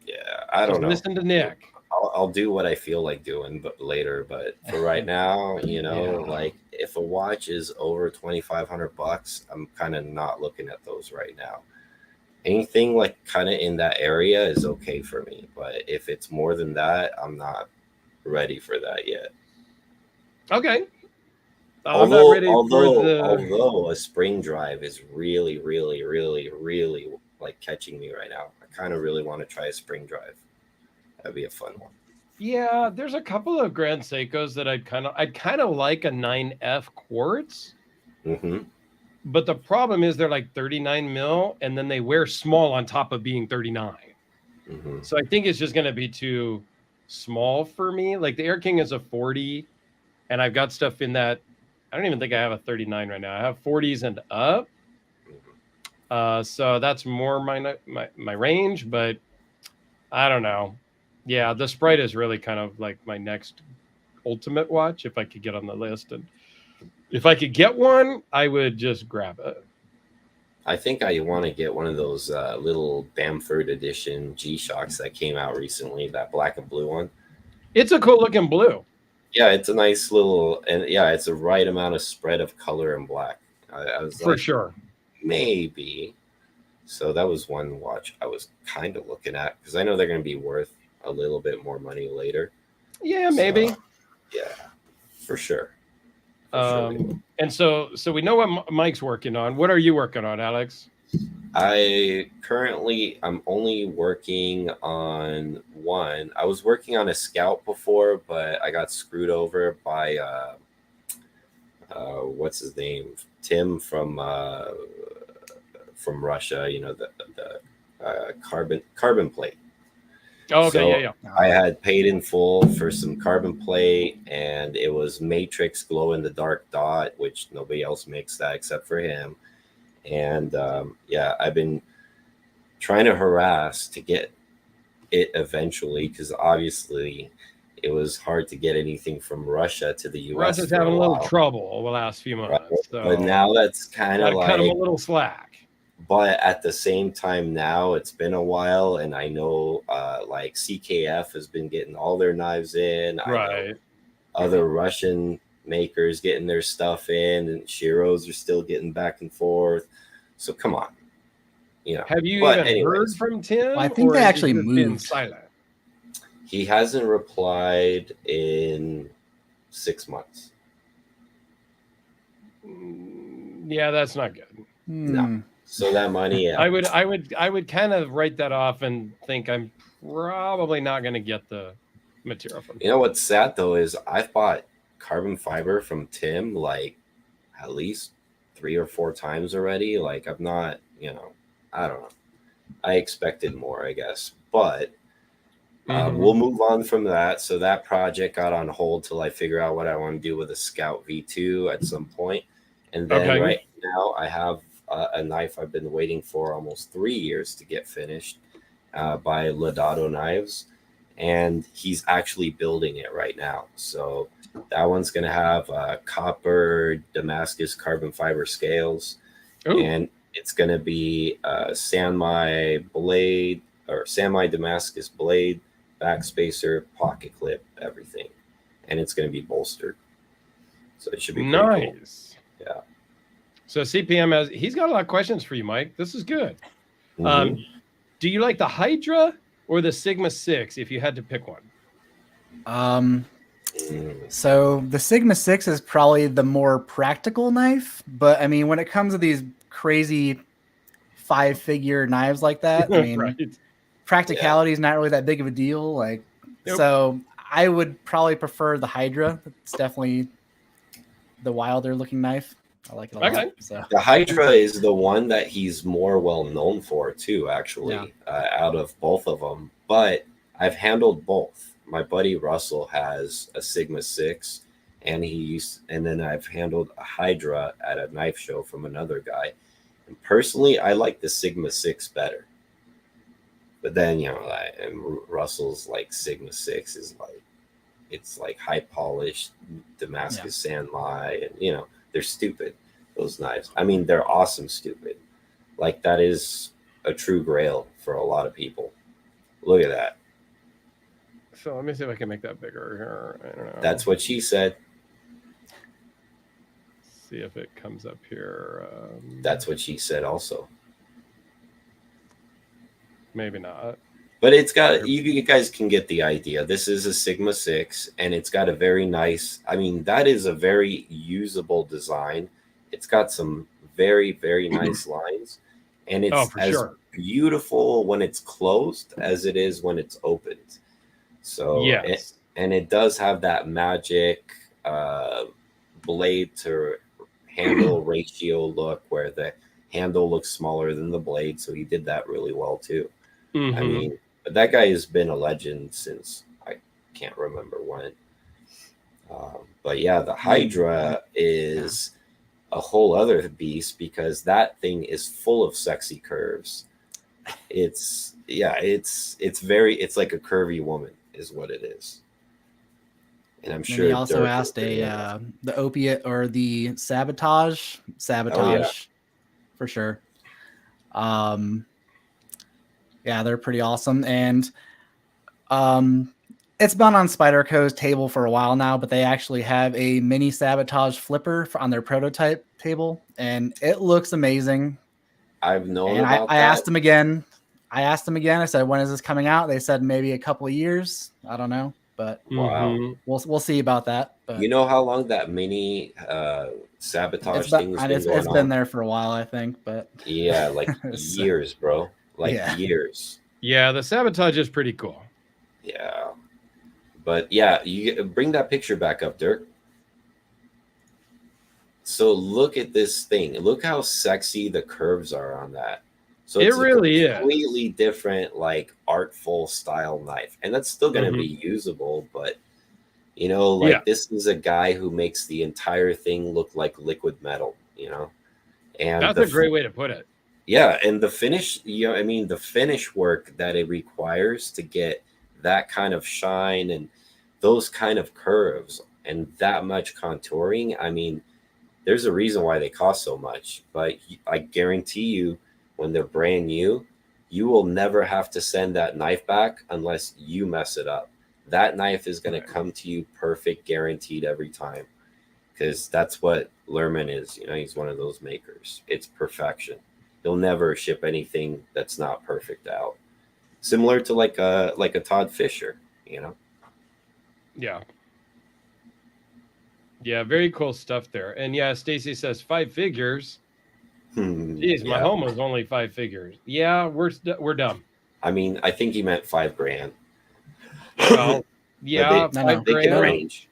Yeah, I don't know. Listen to Nick. I'll do what I feel like doing, but later. But for right now, like if a watch is over $2,500, I'm kind of not looking at those right now. Anything like kind of in that area is okay for me, but if it's more than that, I'm not ready for that yet. Okay. Although a spring drive is really, really, really, really like catching me right now. I kind of really want to try a spring drive. That'd be a fun one. Yeah, there's a couple of Grand Seikos that I'd kind of like a 9F quartz. Mm-hmm. But the problem is they're like 39 mil, and then they wear small on top of being 39. Mm-hmm. So I think it's just going to be too small for me. Like the Air King is a 40, and I've got stuff in that. I don't even think I have a 39 right now. I have 40s and up. So that's more my range, but I don't know. Yeah, the Sprite is really kind of like my next ultimate watch if I could get on the list. And if I could get one, I would just grab it. I think I want to get one of those little Bamford edition G-Shocks that came out recently, that black and blue one. It's a cool looking blue. Yeah, it's a nice little, and yeah, it's the right amount of spread of color and black. I was For like, sure. maybe. So that was one watch I was kind of looking at because I know they're going to be worth a little bit more money later. Yeah, maybe. So, yeah, for sure. For sure. And so we know what Mike's working on. What are you working on, Alex? I'm only working on one. I was working on a Scout before, but I got screwed over by what's his name? Tim from Russia. You know, the carbon plate. Oh, okay, So yeah. I had paid in full for some carbon plate, and it was matrix glow in the dark dot, which nobody else makes that except for him. And yeah, I've been trying to harass to get it eventually because obviously it was hard to get anything from Russia to the U.S. Russia's for having a little while. trouble the last few Right? months. So But now that's kind of gotta cut them a like, little slack. but at the same time now it's been a while, and I know like CKF has been getting all their knives in. I know Right. other Russian makers getting their stuff in, and Shiros are still getting back and forth. So come on, you know. Have you But even anyways, heard from Tim? Well, I think or they has he actually just been moved. silent. he hasn't replied in 6 months. Yeah, that's not good. No. So that money, yeah. I would kind of write that off and think I'm probably not going to get the material from. You know what's sad though is I've bought carbon fiber from Tim like at least 3 or 4 times already. Like I'm not, you know, I don't know. I expected more, I guess, but we'll move on from that. So that project got on hold till I figure out what I want to do with a Scout V2 at some point. And then right now I have a knife I've been waiting for almost 3 years to get finished by Lodato Knives. And he's actually building it right now. So that one's going to have copper Damascus carbon fiber scales. Ooh. And it's going to be Sanmai blade or Sanmai Damascus blade, backspacer, pocket clip, everything. And it's going to be bolstered. So it should be nice. Cool. Yeah. So CPM he's got a lot of questions for you, Mike. This is good. Mm-hmm. Do you like the Hydra or the Sigma 6 if you had to pick one? So the Sigma 6 is probably the more practical knife, but I mean, when it comes to these crazy 5-figure knives like that, I mean, practicality is not really that big of a deal. Like, so I would probably prefer the Hydra. It's definitely the wilder looking knife. I like it a lot. So. The Hydra is the one that he's more well known for too, actually, out of both of them. But I've handled both. My buddy Russell has a Sigma 6, and then I've handled a Hydra at a knife show from another guy. And personally, I like the Sigma 6 better. But then, you know, and Russell's like Sigma 6 is like, it's like high polished Damascus Sanmai, and you know, they're stupid, those knives. I mean, they're awesome stupid. Like that is a true grail for a lot of people. Look at that. So let me see if I can make that bigger here. I don't know. That's what she said. See if it comes up here. That's what she said also. Maybe not. But it's got, you guys can get the idea. This is a Sigma 6, and it's got a very nice, I mean, that is a very usable design. It's got some very, very nice lines. And it's as beautiful when it's closed as it is when it's opened. So, and it does have that magic blade to handle ratio look where the handle looks smaller than the blade. So he did that really well too. I mean, but that guy has been a legend since I can't remember when. But yeah, the Hydra is a whole other beast because that thing is full of sexy curves. It's like a curvy woman is what it is. And I'm sure he also asked the opiate or the sabotage for sure. Yeah, they're pretty awesome. And It's been on Spyderco's table for a while now, but they actually have a mini sabotage flipper on their prototype table, and it looks amazing. I've known And about I that. asked them again. I said, when is this coming out? They said maybe a couple of years. I don't know, but Wow. Mhm. we'll see about that. But You know how long that mini sabotage thing has been going it's been on? there for a while, I think. But Yeah, like so, years, bro. Like yeah. years. Yeah, the sabotage is pretty cool. Yeah. But yeah, you bring that picture back up, Dirk. So look at this thing. Look how sexy the curves are on that. So It it's a really is. completely different, like artful style knife. And that's still gonna Mhm. be usable, but you know, like Yeah. this is a guy who makes the entire thing look like liquid metal, you know? And That's a great way to put it. yeah, and the finish, you know, I mean, the finish work that it requires to get that kind of shine and those kind of curves and that much contouring, I mean, there's a reason why they cost so much. But I guarantee you, when they're brand new, you will never have to send that knife back unless you mess it up. That knife is going to Right. come to you perfect, guaranteed every time, because that's what Lerman is. You know, he's one of those makers. It's perfection. He'll never ship anything that's not perfect out. Similar to like a Todd Fisher, you know. Yeah. Yeah, very cool stuff there. And yeah, Stacy says 5 figures. Jeez, my Yeah. home was only 5 figures. Yeah, we're dumb. I mean, I think he meant 5 grand. Well, But yeah, No, five no. they can grand, range.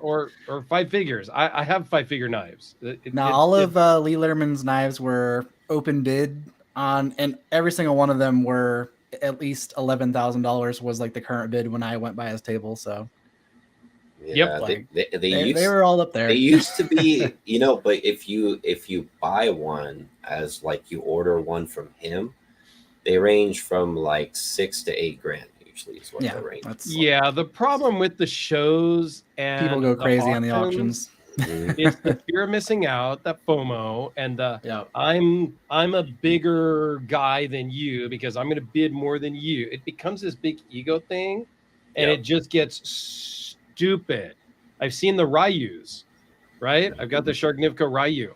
or 5 figures. I have 5 figure knives. Now all of Lee Lerman's knives were open bid on, and every single one of them were at least $11,000 was like the current bid when I went by his table. So Yeah, like they they were all up they there. used to be, you know, but if you buy one as like you order one from him, they range from like 6 to 8 grand usually is what Yeah, they're ranging that's for. Yeah, the problem with the shows and people go the crazy on the auctions, auctions. it's the fear of missing out, that FOMO, and the Yeah. I'm a bigger guy than you because I'm going to bid more than you. It becomes this big ego thing, and Yep. it just gets stupid. I've seen the Ryus, right? I've got the Sharknivka Ryu,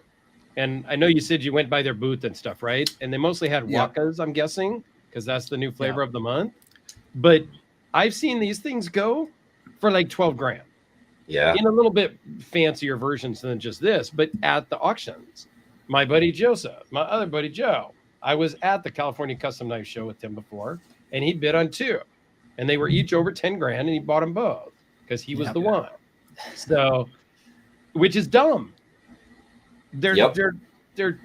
and I know you said you went by their booth and stuff, right? And they mostly had Yep. wakas, I'm guessing, because that's the new flavor Yep. of the month. But I've seen these things go for like 12 grand Yeah. in a little bit fancier versions than just this, but at the auctions. My buddy Joseph, my other buddy Joe, I was at the California Custom Knife Show with him before, and he bid on 2, and they were each over 10 grand, and he bought them both because he was Yep. the one. So, which is dumb. They're Yep. they're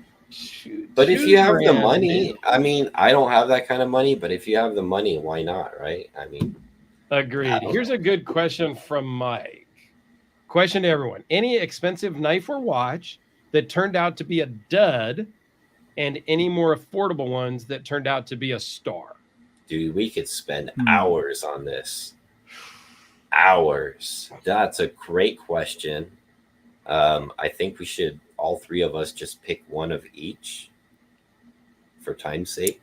But if you have the 2 grand money, new. I mean, I don't have that kind of money, but if you have the money, why not, right? I mean, Agreed. Here's a good question from Mike. Question to everyone. Any expensive knife or watch that turned out to be a dud, and any more affordable ones that turned out to be a star? dude, we could spend hours on this. Hours. That's a great question. I think we should, all three of us, just pick one of each for time's sake.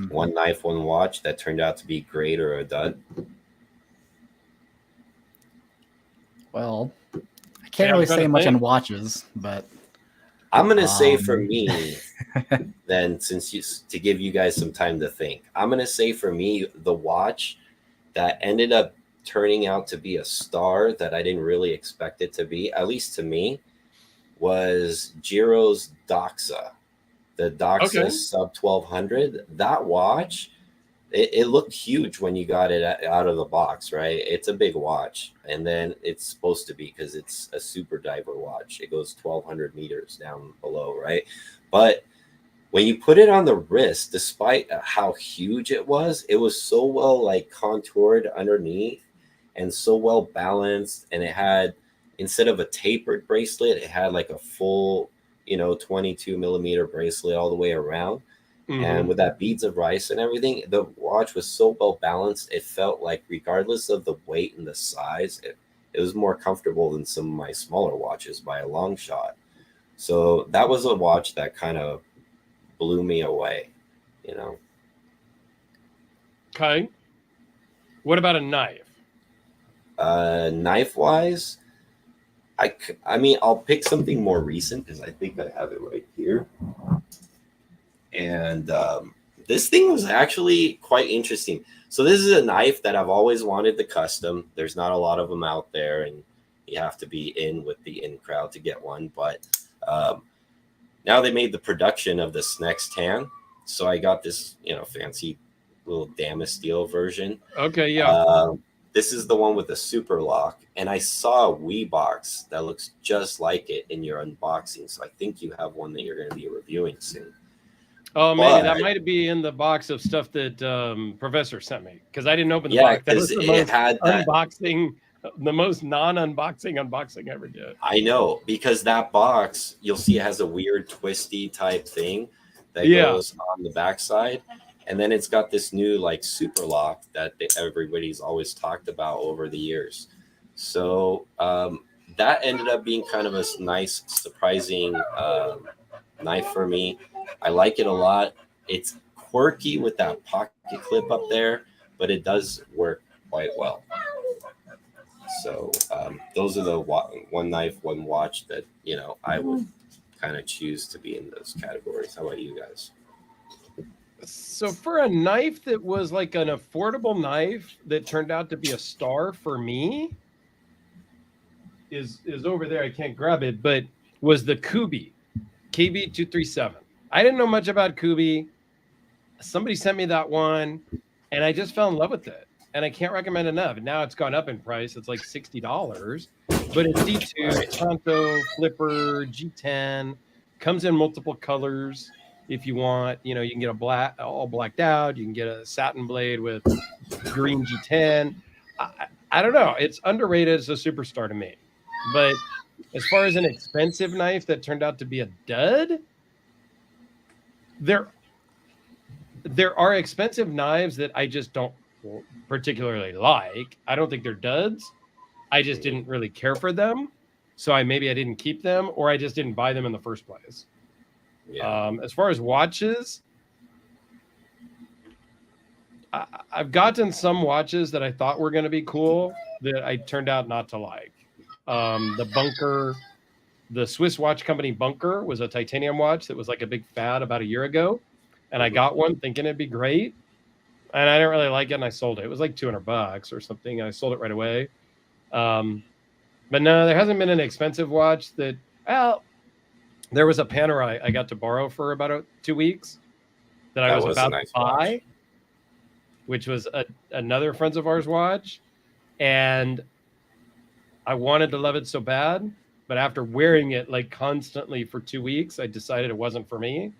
One knife, one watch that turned out to be great or a dud. Well, I can't really say much on watches, but I'm gonna say for me, then, to give you guys some time to think, I'm gonna say for me, the watch that ended up turning out to be a star that I didn't really expect it to be, at least to me, was Giro's Doxa, the Doxa Sub 1200. That watch, it looked huge when you got it out of the box, right? It's a big watch, and then it's supposed to be, because it's a super diver watch. It goes 1,200 meters down below, right? But when you put it on the wrist, despite how huge it was so well like contoured underneath and so well balanced. And it had, instead of a tapered bracelet, it had like a full, 22 millimeter bracelet all the way around. And with that beads of rice and everything, the watch was so well balanced. It felt like, regardless of the weight and the size, it was more comfortable than some of my smaller watches by a long shot. So that was a watch that kind of blew me away, Okay. What about a knife? Knife wise, I mean, I'll pick something more recent because I think I have it right here. And this thing was actually quite interesting. So this is a knife that I've always wanted to custom. There's not a lot of them out there, and you have to be in with the in crowd to get one. But now they made the production of this next tan. So I got this, fancy little Damas steel version. Okay, yeah. This is the one with the super lock, and I saw a Wii box that looks just like it in your unboxing. So I think you have one that you're going to be reviewing soon. Oh, maybe that might be in the box of stuff that Professor sent me, because I didn't open the box. That was the most unboxing, the most non-unboxing unboxing I ever did. I know, because that box, you'll see it has a weird twisty type thing that goes on the backside. And then it's got this new like super lock that everybody's always talked about over the years. So that ended up being kind of a nice, surprising knife for me. I like it a lot. It's quirky with that pocket clip up there, but it does work quite well. So those are the one knife, one watch that, I would kind of choose to be in those categories. How about you guys? So for a knife that was like an affordable knife that turned out to be a star for me is over there. I can't grab it, but was the Kubi KB237. I didn't know much about Kubi. Somebody sent me that one, and I just fell in love with it. And I can't recommend enough. Now it's gone up in price. It's like $60, but it's D2, Tonto, Flipper, G10, comes in multiple colors. If you want, you can get all blacked out. You can get a satin blade with green G10. I don't know. It's underrated as a superstar to me. But as far as an expensive knife that turned out to be a dud, there are expensive knives that I just don't particularly like. I don't think they're duds. I just didn't really care for them. So maybe I didn't keep them, or I just didn't buy them in the first place. Yeah. As far as watches, I've gotten some watches that I thought were going to be cool that I turned out not to like. The Bunker, the Swiss watch company Bunker was a titanium watch that was like a big fad about a year ago. And I got one thinking it'd be great. And I didn't really like it, and I sold it. It was like $200 or something. And I sold it right away. But no, there hasn't been an expensive watch that, there was a Panerai I got to borrow for about 2 weeks that I was about to buy, which was another friends of ours watch. And I wanted to love it so bad, but after wearing it like constantly for 2 weeks, I decided it wasn't for me.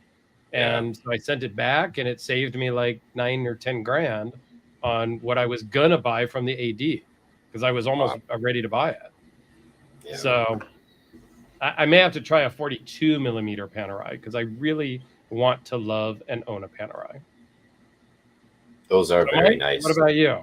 And so I sent it back, and it saved me like $9 or $10 on what I was gonna buy from the AD, because I was almost ready to buy it. Yeah. So I may have to try a 42 millimeter Panerai, because I really want to love and own a Panerai. Those are very nice. What about you?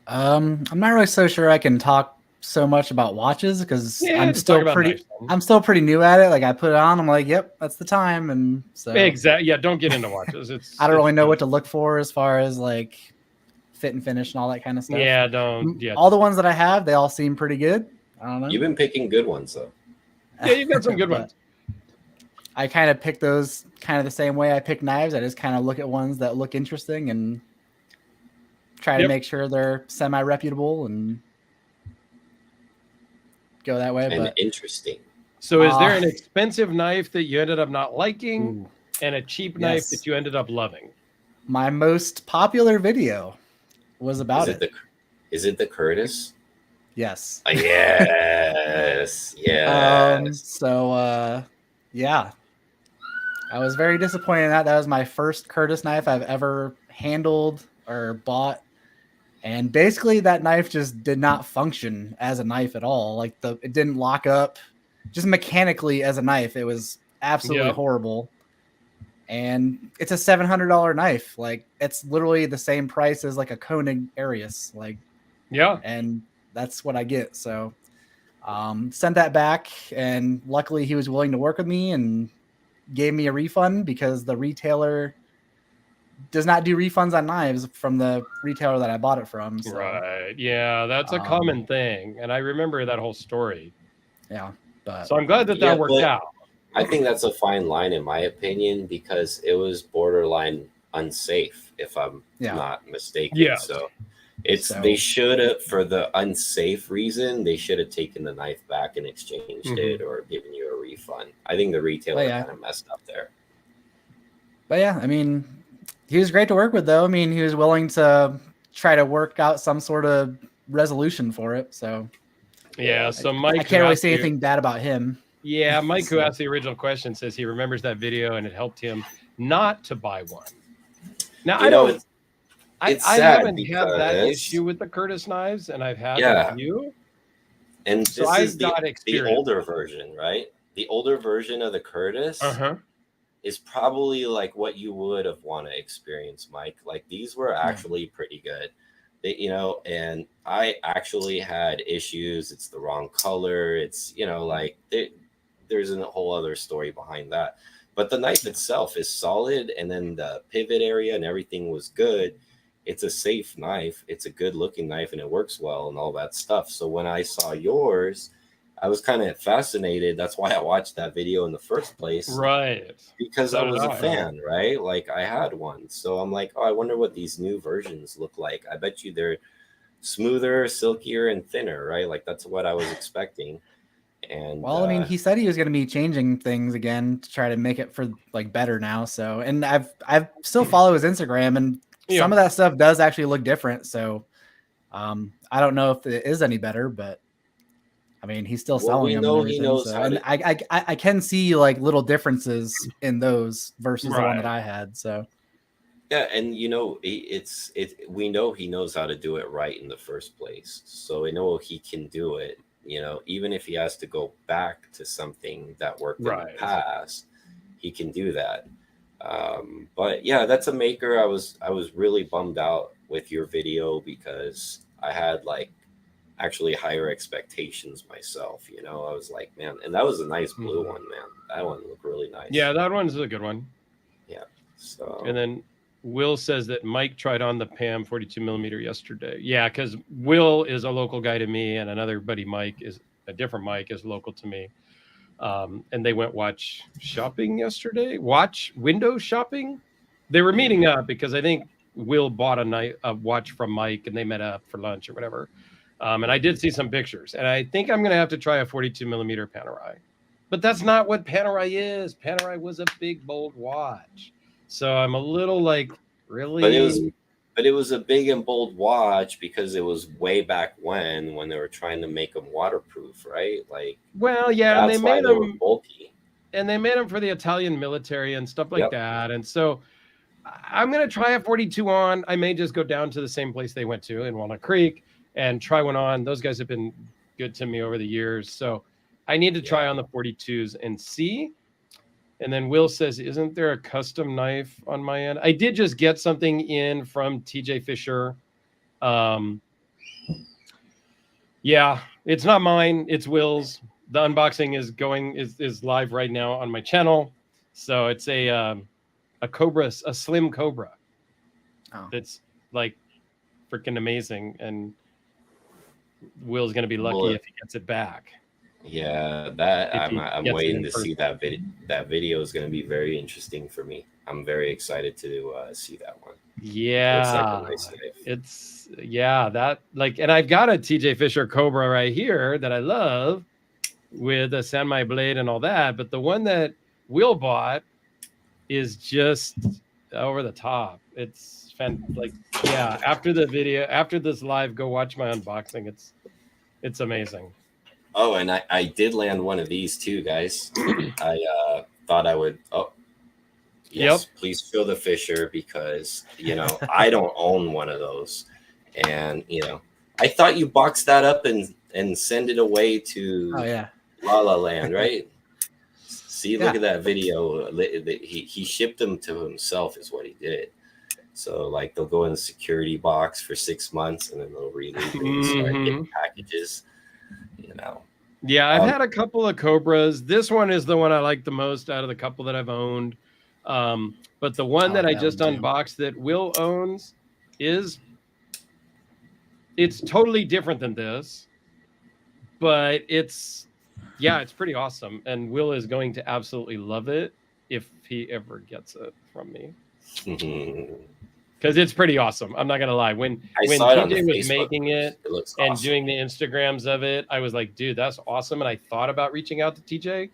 I'm not really so sure I can talk so much about watches, because I'm still pretty new at it. Like, I put it on, I'm like, yep, that's the time. And so exactly. Yeah, don't get into watches. I don't really know what to look for as far as like fit and finish and all that kind of stuff. Yeah, don't. Yeah. All the ones that I have, they all seem pretty good. I don't know. You've been picking good ones though. Yeah, you've got some good ones. I kind of pick those kind of the same way I pick knives. I just kind of look at ones that look interesting and try to make sure they're semi-reputable and go that way. And interesting. So is there an expensive knife that you ended up not liking and a cheap knife that you ended up loving? My most popular video was about it. Is it the Curtis? Yes. Yes. Yeah. I was very disappointed in that. That was my first Curtis knife I've ever handled or bought. And basically that knife just did not function as a knife at all. Like it didn't lock up just mechanically as a knife. It was absolutely horrible. And it's a $700 knife. Like, it's literally the same price as like a Koenig Arius. Like, and that's what I get. So sent that back, and luckily he was willing to work with me and gave me a refund, because the retailer does not do refunds on knives from the retailer that I bought it from. So, Right. Yeah, that's a common thing. And I remember that whole story. yeah. But So I'm glad that Yeah, worked but out. I think that's a fine line in my opinion because it was borderline unsafe, if I'm not mistaken. Yeah. So they should have, for the unsafe reason, they should have taken the knife back and exchanged it or given you a refund. I think the retailer kind of messed up there. But yeah, I mean, he was great to work with, though. I mean, he was willing to try to work out some sort of resolution for it. So yeah, so Mike, I can't really say anything bad about him. Yeah, Mike, who asked the original question, says he remembers that video and it helped him not to buy one. Now, I haven't had that issue with the Curtis knives, and I've had a few. And so this is the older version, right? The older version of the Curtis is probably like what you would have want to experience, Mike. Like these were actually pretty good. They, and I actually had issues. It's the wrong color. It's, like there's a whole other story behind that. But the knife itself is solid. And then the pivot area and everything was good. It's a safe knife. It's a good looking knife and it works well and all that stuff. So when I saw yours, I was kind of fascinated. That's why I watched that video in the first place. Right. Because I was a fan, right? Like I had one. So I'm like, oh, I wonder what these new versions look like. I bet you they're smoother, silkier, and thinner, right? Like that's what I was expecting. And well, I mean, he said he was going to be changing things again to try to make it for like better now. So, and I've still follow his Instagram, and some of that stuff does actually look different. So, I don't know if it is any better, but I mean, he's still selling them. And he knows and I can see like little differences in those versus the one that I had. So. Yeah, and we know he knows how to do it right in the first place. So we know he can do it. Even if he has to go back to something that worked in the past, he can do that. But yeah, that's a maker. I was really bummed out with your video because I had like actually higher expectations myself. I was like, man, and that was a nice blue one, man. That one looked really nice. Yeah, that one's a good one. Yeah. So and then Will says that Mike tried on the PAM 42 millimeter yesterday. Yeah, because Will is a local guy to me, and another buddy Mike is a different Mike is local to me. And they went watch shopping yesterday. Watch window shopping. They were meeting up because I think Will bought a watch from Mike, and they met up for lunch or whatever. And I did see some pictures, and I think I'm going to have to try a 42 millimeter Panerai. But that's not what Panerai is. Panerai was a big, bold watch. So I'm a little like, really? But it was a big and bold watch because it was way back when they were trying to make them waterproof, right? Like, well, yeah, and they made them bulky, and they made them for the Italian military and stuff like that. And so I'm gonna try a 42 on. I may just go down to the same place they went to in Walnut Creek and try one on. Those guys have been good to me over the years, so I need to try on the 42s and see. And then Will says, isn't there a custom knife on my end? I did just get something in from TJ Fisher. Yeah, it's not mine. It's Will's. The unboxing is live right now on my channel. So it's a Cobra, a slim Cobra. Oh. That's like freaking amazing. And Will's going to be lucky if he gets it back. Yeah, that I'm waiting to see that video. That video is going to be very interesting for me. I'm very excited to see that one. Yeah, looks like a nice knife. That like, and I've got a TJ Fisher Cobra right here that I love with a Sanmai blade and all that. But the one that Will bought is just over the top. It's after the video, after this live, go watch my unboxing. It's amazing. Oh, and I did land one of these too, guys. I thought I would. Oh, yes. Yep. Please show the Fisher because I don't own one of those, and I thought you boxed that up and send it away to La La Land, right? See, look at that video. He shipped them to himself, is what he did. So like they'll go in the security box for 6 months, and then they'll release and start getting packages. Yeah, I've had a couple of Cobras. This one is the one I like the most out of the couple that I've owned. But the one that I that just one too. unboxed that Will owns it's totally different than this, but it's pretty awesome. And Will is going to absolutely love it if he ever gets it from me. Because it's pretty awesome. I'm not gonna lie. When saw it on the TJ was Facebook making post. it looks and awesome. doing the Instagrams of it, I was like, dude, that's awesome. And I thought about reaching out to TJ,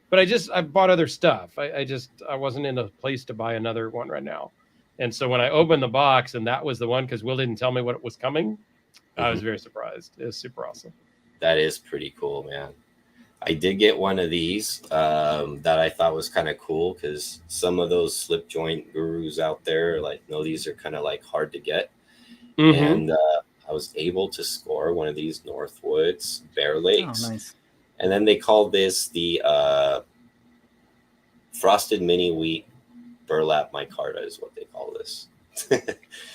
but I bought other stuff. I wasn't in a place to buy another one right now. And so when I opened the box and that was the one, because Will didn't tell me what was coming, I was very surprised. It was super awesome. That is pretty cool, man. I did get one of these that I thought was kind of cool because some of those slip joint gurus out there, like, no, these are kind of like hard to get. And I was able to score one of these Northwoods Bear Lakes. Oh, nice. And then they called this the Frosted Mini Wheat Burlap Micarta is what they call this.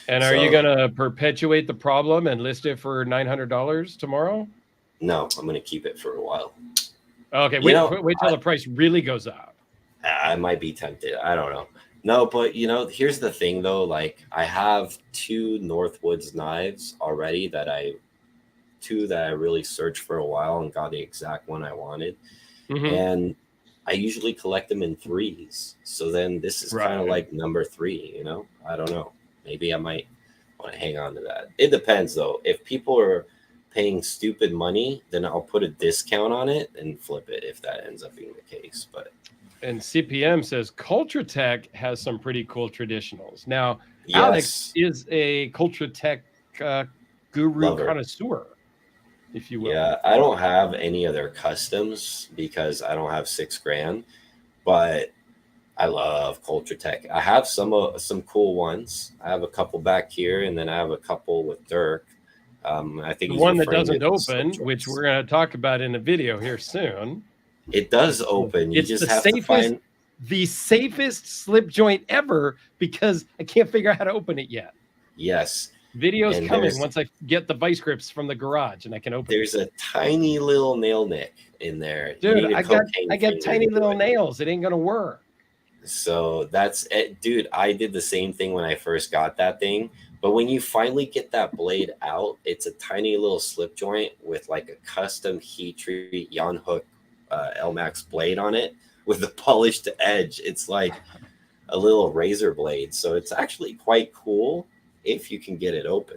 And are you going to perpetuate the problem and list it for $900 tomorrow? No, I'm going to keep it for a while. Okay, wait till the price really goes up. I might be tempted. I don't know. No, but here's the thing though. Like, I have 2 Northwoods knives already that I really searched for a while and got the exact one I wanted. And I usually collect them in 3s. So then this is kind of like number 3, I don't know. Maybe I might want to hang on to that. It depends though. If people are paying stupid money, then I'll put a discount on it and flip it if that ends up being the case. And CPM says Culture Tech has some pretty cool traditionals. Now, Alex is a Culture Tech guru connoisseur, if you will. Yeah, I don't have any of their customs because I don't have $6,000, but I love Culture Tech. I have some cool ones. I have a couple back here, and then I have a couple with Dirk. I think the one that doesn't open, which we're going to talk about in a video here soon. It does open. You just have to find the safest slip joint ever because I can't figure out how to open it yet. Yes. Video's coming once I get the vice grips from the garage and I can open There's a tiny little nail nick in there. Dude, I got tiny little nails. It ain't going to work. So that's it. Dude, I did the same thing when I first got that thing. But when you finally get that blade out, it's a tiny little slip joint with like a custom heat treat Jan Hook LMAX blade on it with the polished edge. It's like a little razor blade. So it's actually quite cool if you can get it open.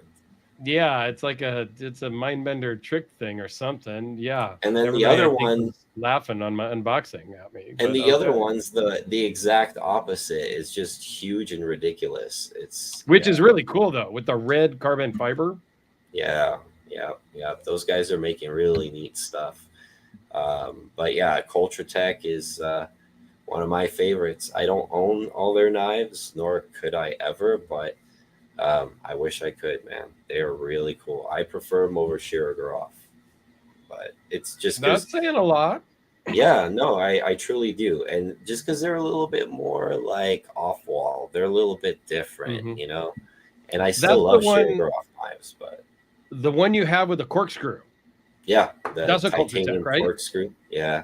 Yeah, it's a mind bender trick thing or something. Yeah. And then the other one laughing on my unboxing at me. And the other one's the exact opposite. Is just huge and ridiculous. Which is really cool though, with the red carbon fiber. Yeah. Those guys are making really neat stuff. But yeah, Culture Tech is one of my favorites. I don't own all their knives, nor could I ever, but I wish I could, man. They are really cool. I prefer them over Shiragroff, but it's just that's saying a lot. Yeah, no, I truly do. And just because they're a little bit more like off wall, they're a little bit different, And I still love Shiragroff knives, but the one you have with the corkscrew. Yeah, that's a Culture Tech, right? Corkscrew. Yeah.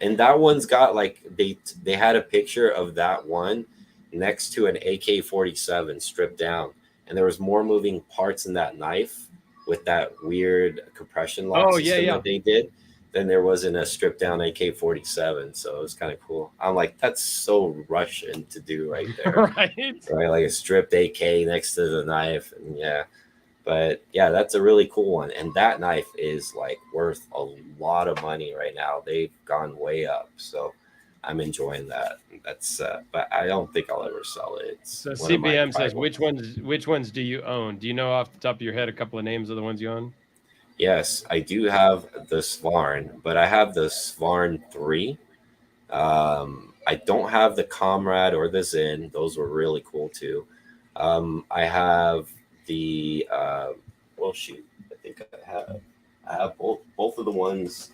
And that one's got like they had a picture of that one next to an AK-47 stripped down, and there was more moving parts in that knife with that weird compression lock system that they did than there was in a stripped down AK-47. So it was kind of cool. I'm like, that's so Russian to do right there. right, like a stripped AK next to the knife. And but yeah, that's a really cool one. And that knife is like worth a lot of money right now. They've gone way up. So I'm enjoying that. That's but I don't think I'll ever sell it. So CBM says, which ones do you own? Do you know off the top of your head a couple of names of the ones you own? Yes, I do have the Svarn, but I have the Svarn 3. I don't have the Comrade or the Zen. Those were really cool too. I have the I think I have both of the ones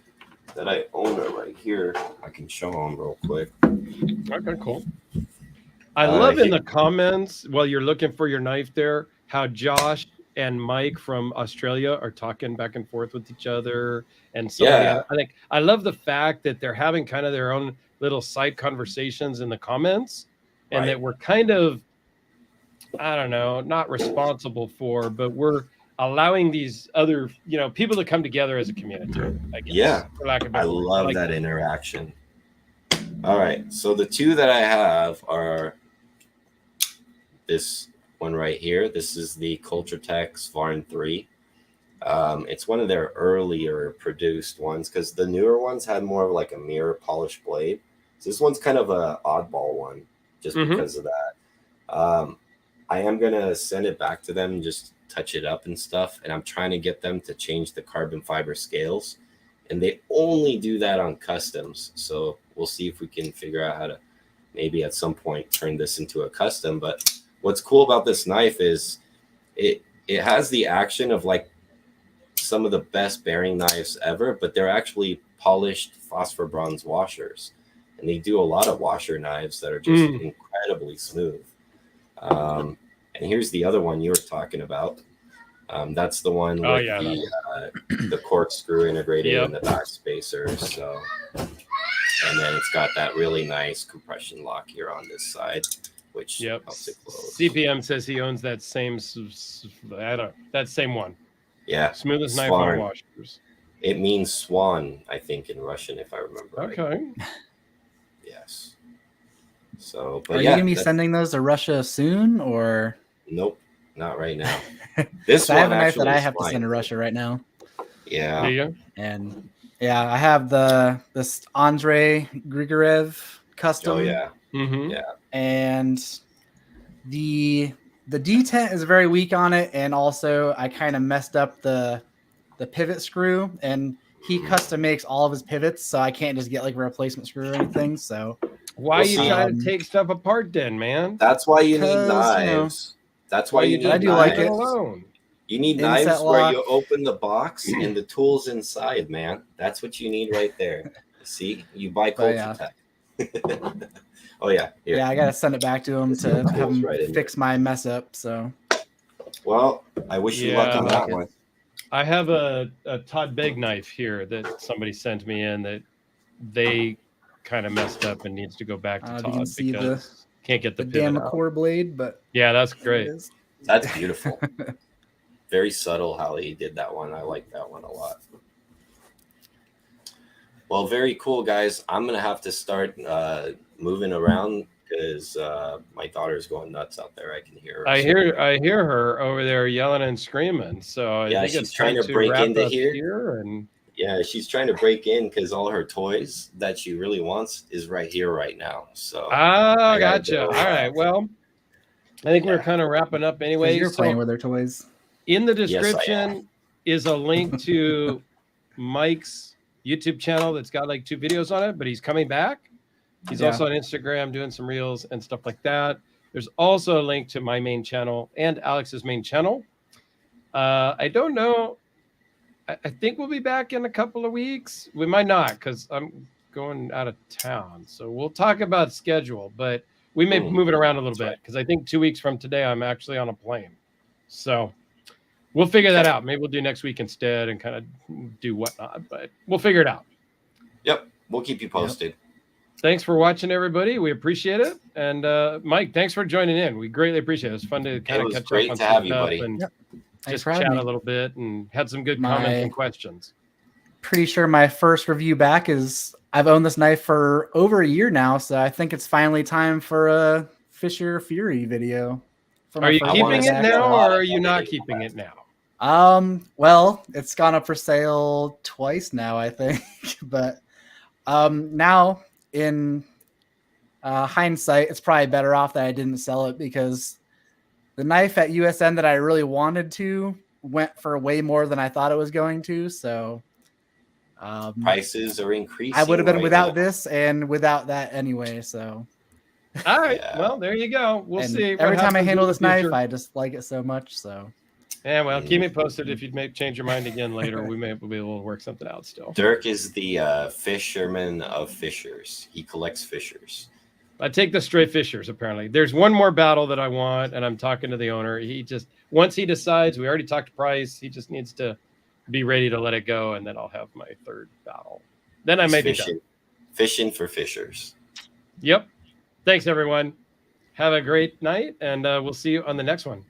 that I own are right here. I can show them real quick. Okay, cool. I love in the comments while you're looking for your knife there how Josh and Mike from Australia are talking back and forth with each other, and so I love the fact that they're having kind of their own little side conversations in the comments, and Right. that we're kind of, I don't know, not responsible for, but we're allowing these other, people to come together as a community, I guess. Yeah. For lack of a I better word. love Like that interaction. All right. So the two that I have are this one right here. This is the Cultratech Svarn 3. It's one of their earlier produced ones because the newer ones had more of like a mirror polished blade. So this one's kind of a oddball one just because of that. I am going to send it back to them and just touch it up and stuff. And I'm trying to get them to change the carbon fiber scales. And they only do that on customs. So we'll see if we can figure out how to maybe at some point turn this into a custom. But what's cool about this knife is it has the action of like some of the best bearing knives ever, but they're actually polished phosphor bronze washers. And they do a lot of washer knives that are just incredibly smooth. And here's the other one you were talking about. That's the one with the corkscrew integrated in the back spacer. So, and then it's got that really nice compression lock here on this side, which helps it close. CPM says he owns that same one. Yeah, smoothest knife on washers. It means swan, I think, in Russian, if I remember right. Okay. Yes. So, but are you gonna be sending those to Russia soon, or? Nope, not right now. This I one have a knife that I have fine. to send to Russia right now. Yeah. There you go. And I have this Andrei Grigorev custom. Oh yeah. Yeah. And the detent is very weak on it, and also I kind of messed up the pivot screw, and he custom makes all of his pivots, so I can't just get like a replacement screw or anything. So why you trying to take stuff apart then, man? That's why you need knives. That's why you need knives. Like it. You need knives where you open the box and the tools inside, man. That's what you need right there. See, you buy Cultratech. Oh yeah. Here. Yeah, I gotta send it back to him to have him fix my mess up. So, well, I wish you luck on that one. I have a Todd Begg knife here that somebody sent me in that they kind of messed up and needs to go back to Todd because can't get the damn core blade. But yeah, that's great. That's beautiful. Very subtle how he did that one. I like that one a lot. Well, very cool, guys. I'm gonna have to start moving around because my daughter's going nuts out there. I can hear her. I hear her over there yelling and screaming. So I think she's trying to break into here and she's trying to break in because all her toys that she really wants is right here right now. So gotcha. All right. Well, I think we're kind of wrapping up anyway. You're playing with her toys. In the description is a link to Mike's YouTube channel that's got like 2 videos on it, but he's coming back. He's also on Instagram doing some reels and stuff like that. There's also a link to my main channel and Alex's main channel. I don't know. I think we'll be back in a couple of weeks. We might not because I'm going out of town. So we'll talk about schedule, but we may move it around a little bit because I think 2 weeks from today, I'm actually on a plane. So we'll figure that out. Maybe we'll do next week instead and kind of do whatnot, but we'll figure it out. Yep. We'll keep you posted. Yep. Thanks for watching, everybody. We appreciate it. And Mike, thanks for joining in. We greatly appreciate it. It was fun to kind of catch up on some stuff and just chat a little bit and had some good comments and questions. Pretty sure my first review back is I've owned this knife for over a year now, so I think it's finally time for a Fisher Fury video. Are you keeping it now or are you not keeping it now? Well, it's gone up for sale twice now, I think. But now in hindsight, it's probably better off that I didn't sell it because the knife at USN that I really wanted to went for way more than I thought it was going to. So prices are increasing. I would have been without this and without that anyway. So all right. Well, there you go. We'll see. Every time I handle this knife, I just like it so much. So yeah, well, keep me posted if you change your mind again later. We may be able to work something out still. Dirk is the fisherman of fishers. He collects fishers. I take the stray fishers, apparently. There's one more battle that I want, and I'm talking to the owner. He just, once he decides, we already talked price, he just needs to be ready to let it go, and then I'll have my third battle. Then I may be done. Fishing for fishers. Yep. Thanks, everyone. Have a great night, and we'll see you on the next one.